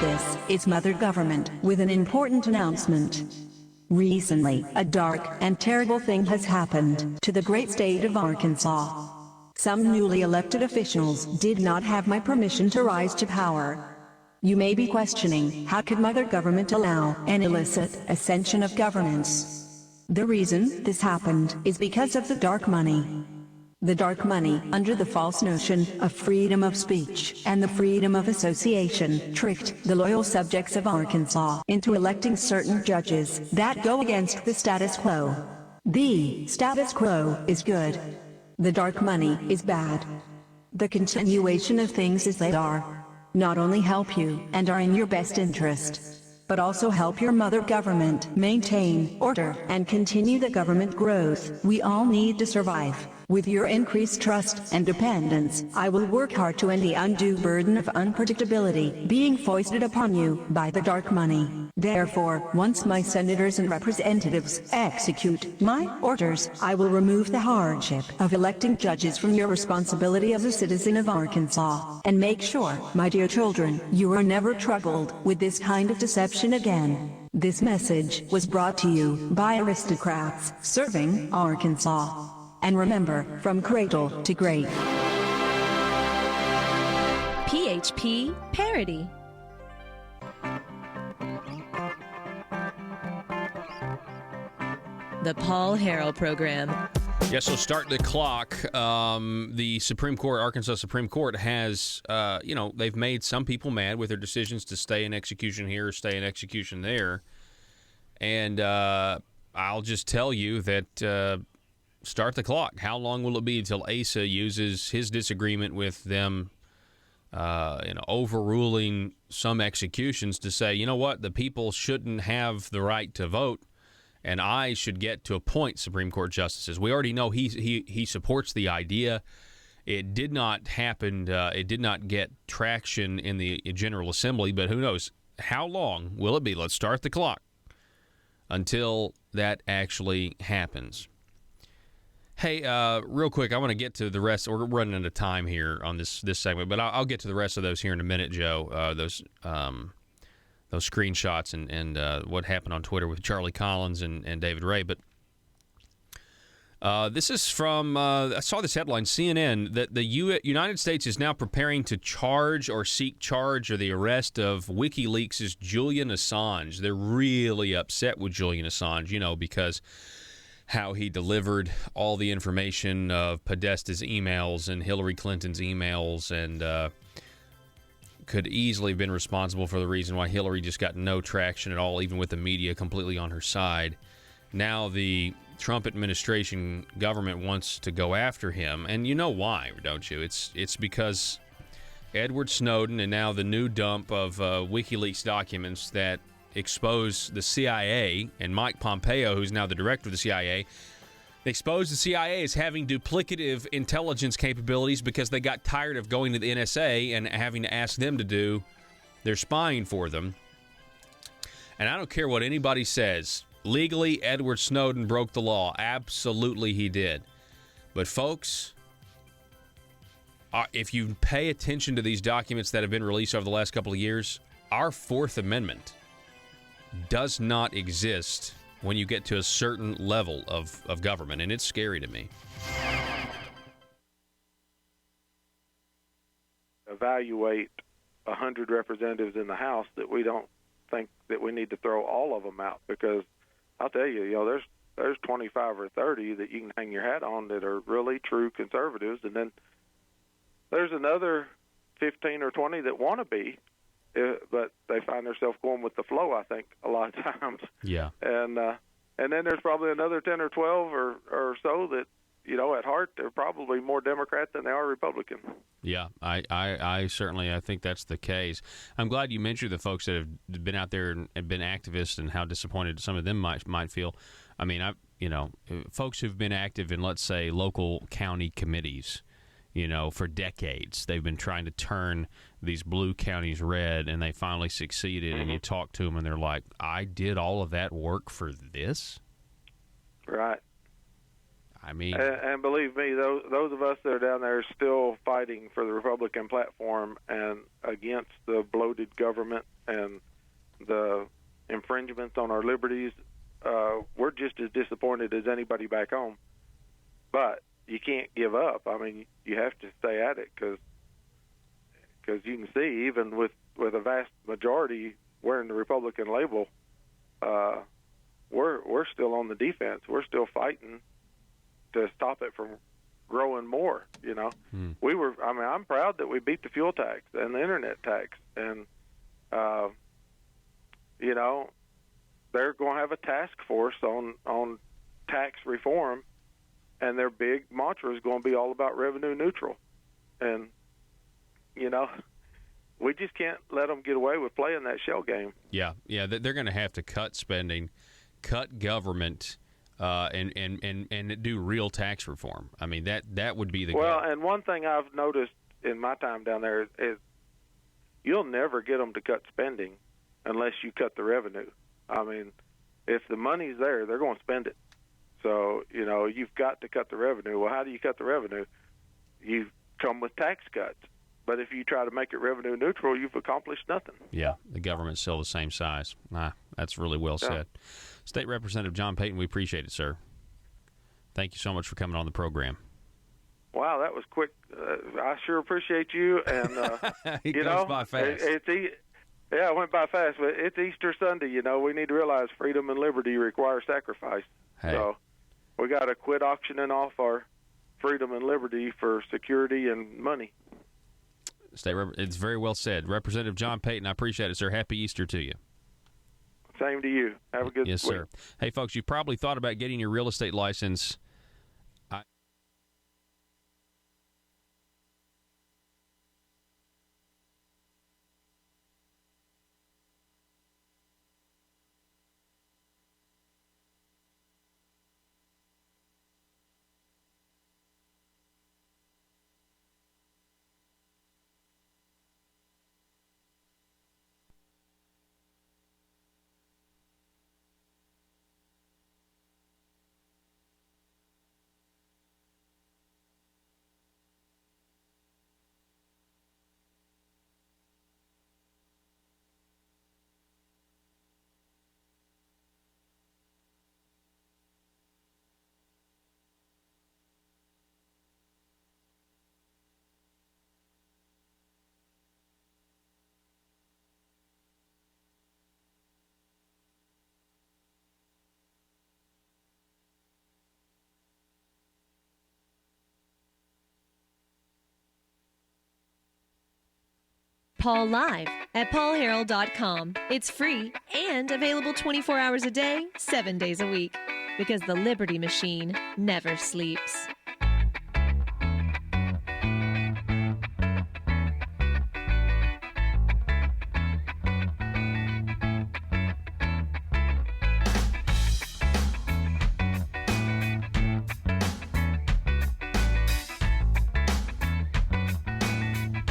This is Mother Government with an important announcement. Recently, a dark and terrible thing has happened to the great state of Arkansas. Some newly elected officials did not have my permission to rise to power. You may be questioning, how could Mother Government allow an illicit ascension of governance? The reason this happened is because of the dark money. The dark money, under the false notion of freedom of speech and the freedom of association, tricked the loyal subjects of Arkansas into electing certain judges that go against the status quo. The status quo is good. The dark money is bad. The continuation of things as they are not only help you and are in your best interest, but also help your mother government maintain order and continue the government growth we all need to survive. With your increased trust and dependence, I will work hard to end the undue burden of unpredictability being foisted upon you by the dark money. Therefore, once my senators and representatives execute my orders, I will remove the hardship of electing judges from your responsibility as a citizen of Arkansas, and make sure, my dear children, you are never troubled with this kind of deception again. This message was brought to you by aristocrats serving Arkansas. And remember, from cradle to grave. PHP Parody. The Paul Harrell Program. Yeah, so start the clock. The Supreme Court, Arkansas Supreme Court, has, they've made some people mad with their decisions to stay in execution here or stay in execution there. And I'll just tell you that start the clock. How long will it be until Asa uses his disagreement with them overruling some executions to say, you know what, the people shouldn't have the right to vote, and I should get to appoint Supreme Court justices. We already know he supports the idea. It did not happen. It did not get traction in the General Assembly, but who knows? How long will it be? Let's start the clock until that actually happens. Hey, real quick, I want to get to the rest. We're running out of time here on this segment, but I'll get to the rest of those here in a minute, Joe. Those screenshots and what happened on Twitter with Charlie Collins and David Ray. But this is from, I saw this headline, CNN, that the United States is now preparing to charge or seek charge or the arrest of WikiLeaks' Julian Assange. They're really upset with Julian Assange, because how he delivered all the information of Podesta's emails and Hillary Clinton's emails and could easily have been responsible for the reason why Hillary just got no traction at all, even with the media completely on her side. Now the Trump administration government wants to go after him, and you know why, don't you? It's because Edward Snowden and now the new dump of WikiLeaks documents that expose the CIA and Mike Pompeo, who's now the director of the CIA, exposed the CIA as having duplicative intelligence capabilities because they got tired of going to the NSA and having to ask them to do their spying for them. And I don't care what anybody says. Legally, Edward Snowden broke the law. Absolutely he did. But folks, if you pay attention to these documents that have been released over the last couple of years, our Fourth Amendment does not exist when you get to a certain level of government, and it's scary to me. Evaluate 100 representatives in the House that we don't think that we need to throw all of them out, because I'll tell you, there's 25 or 30 that you can hang your hat on that are really true conservatives, and then there's another 15 or 20 that want to be, but they find themselves going with the flow, I think, a lot of times. Yeah. And then there's probably another 10 or 12 or so that, at heart, they're probably more Democrat than they are Republican. Yeah, I certainly, I think that's the case. I'm glad you mentioned the folks that have been out there and been activists and how disappointed some of them might feel. I mean, folks who've been active in, let's say, local county committees, for decades. They've been trying to turn these blue counties red, and they finally succeeded. Mm-hmm. And you talk to them, and they're like, I did all of that work for this? Right. I mean... And believe me, those of us that are down there are still fighting for the Republican platform and against the bloated government and the infringements on our liberties, we're just as disappointed as anybody back home. But you can't give up. I mean, you have to stay at it because you can see, even with a vast majority wearing the Republican label, we're still on the defense. We're still fighting to stop it from growing more. You know, I'm proud that we beat the fuel tax and the internet tax, and you know, they're going to have a task force on tax reform, and their big mantra is going to be all about revenue neutral. And you know, we just can't let them get away with playing that shell game. Yeah, they're going to have to cut spending, cut government, and do real tax reform. I mean, that would be the well. goal. And one thing I've noticed in my time down there is you'll never get them to cut spending unless you cut the revenue. I mean, if the money's there, they're going to spend it. So, you know, you've got to cut the revenue. Well, how do you cut the revenue? You come with tax cuts. But if you try to make it revenue neutral, you've accomplished nothing. Yeah, the government's still the same size. That's really well said. State Representative John Payton, we appreciate it, sir. Thank you so much for coming on the program. Wow, that was quick. I sure appreciate you. And it you goes know, by fast. Yeah, it went by fast, but it's Easter Sunday. You know, we need to realize freedom and liberty require sacrifice. Hey. So we got to quit auctioning off our freedom and liberty for security and money. It's very well said. Representative John Payton, I appreciate it, sir. Happy Easter to you. Same to you. Have a good Yes, week. sir. Hey, folks, you've probably thought about getting your real estate license. Paul Live at paulharrell.com. It's free and available 24 hours a day, 7 days a week. Because the Liberty Machine never sleeps.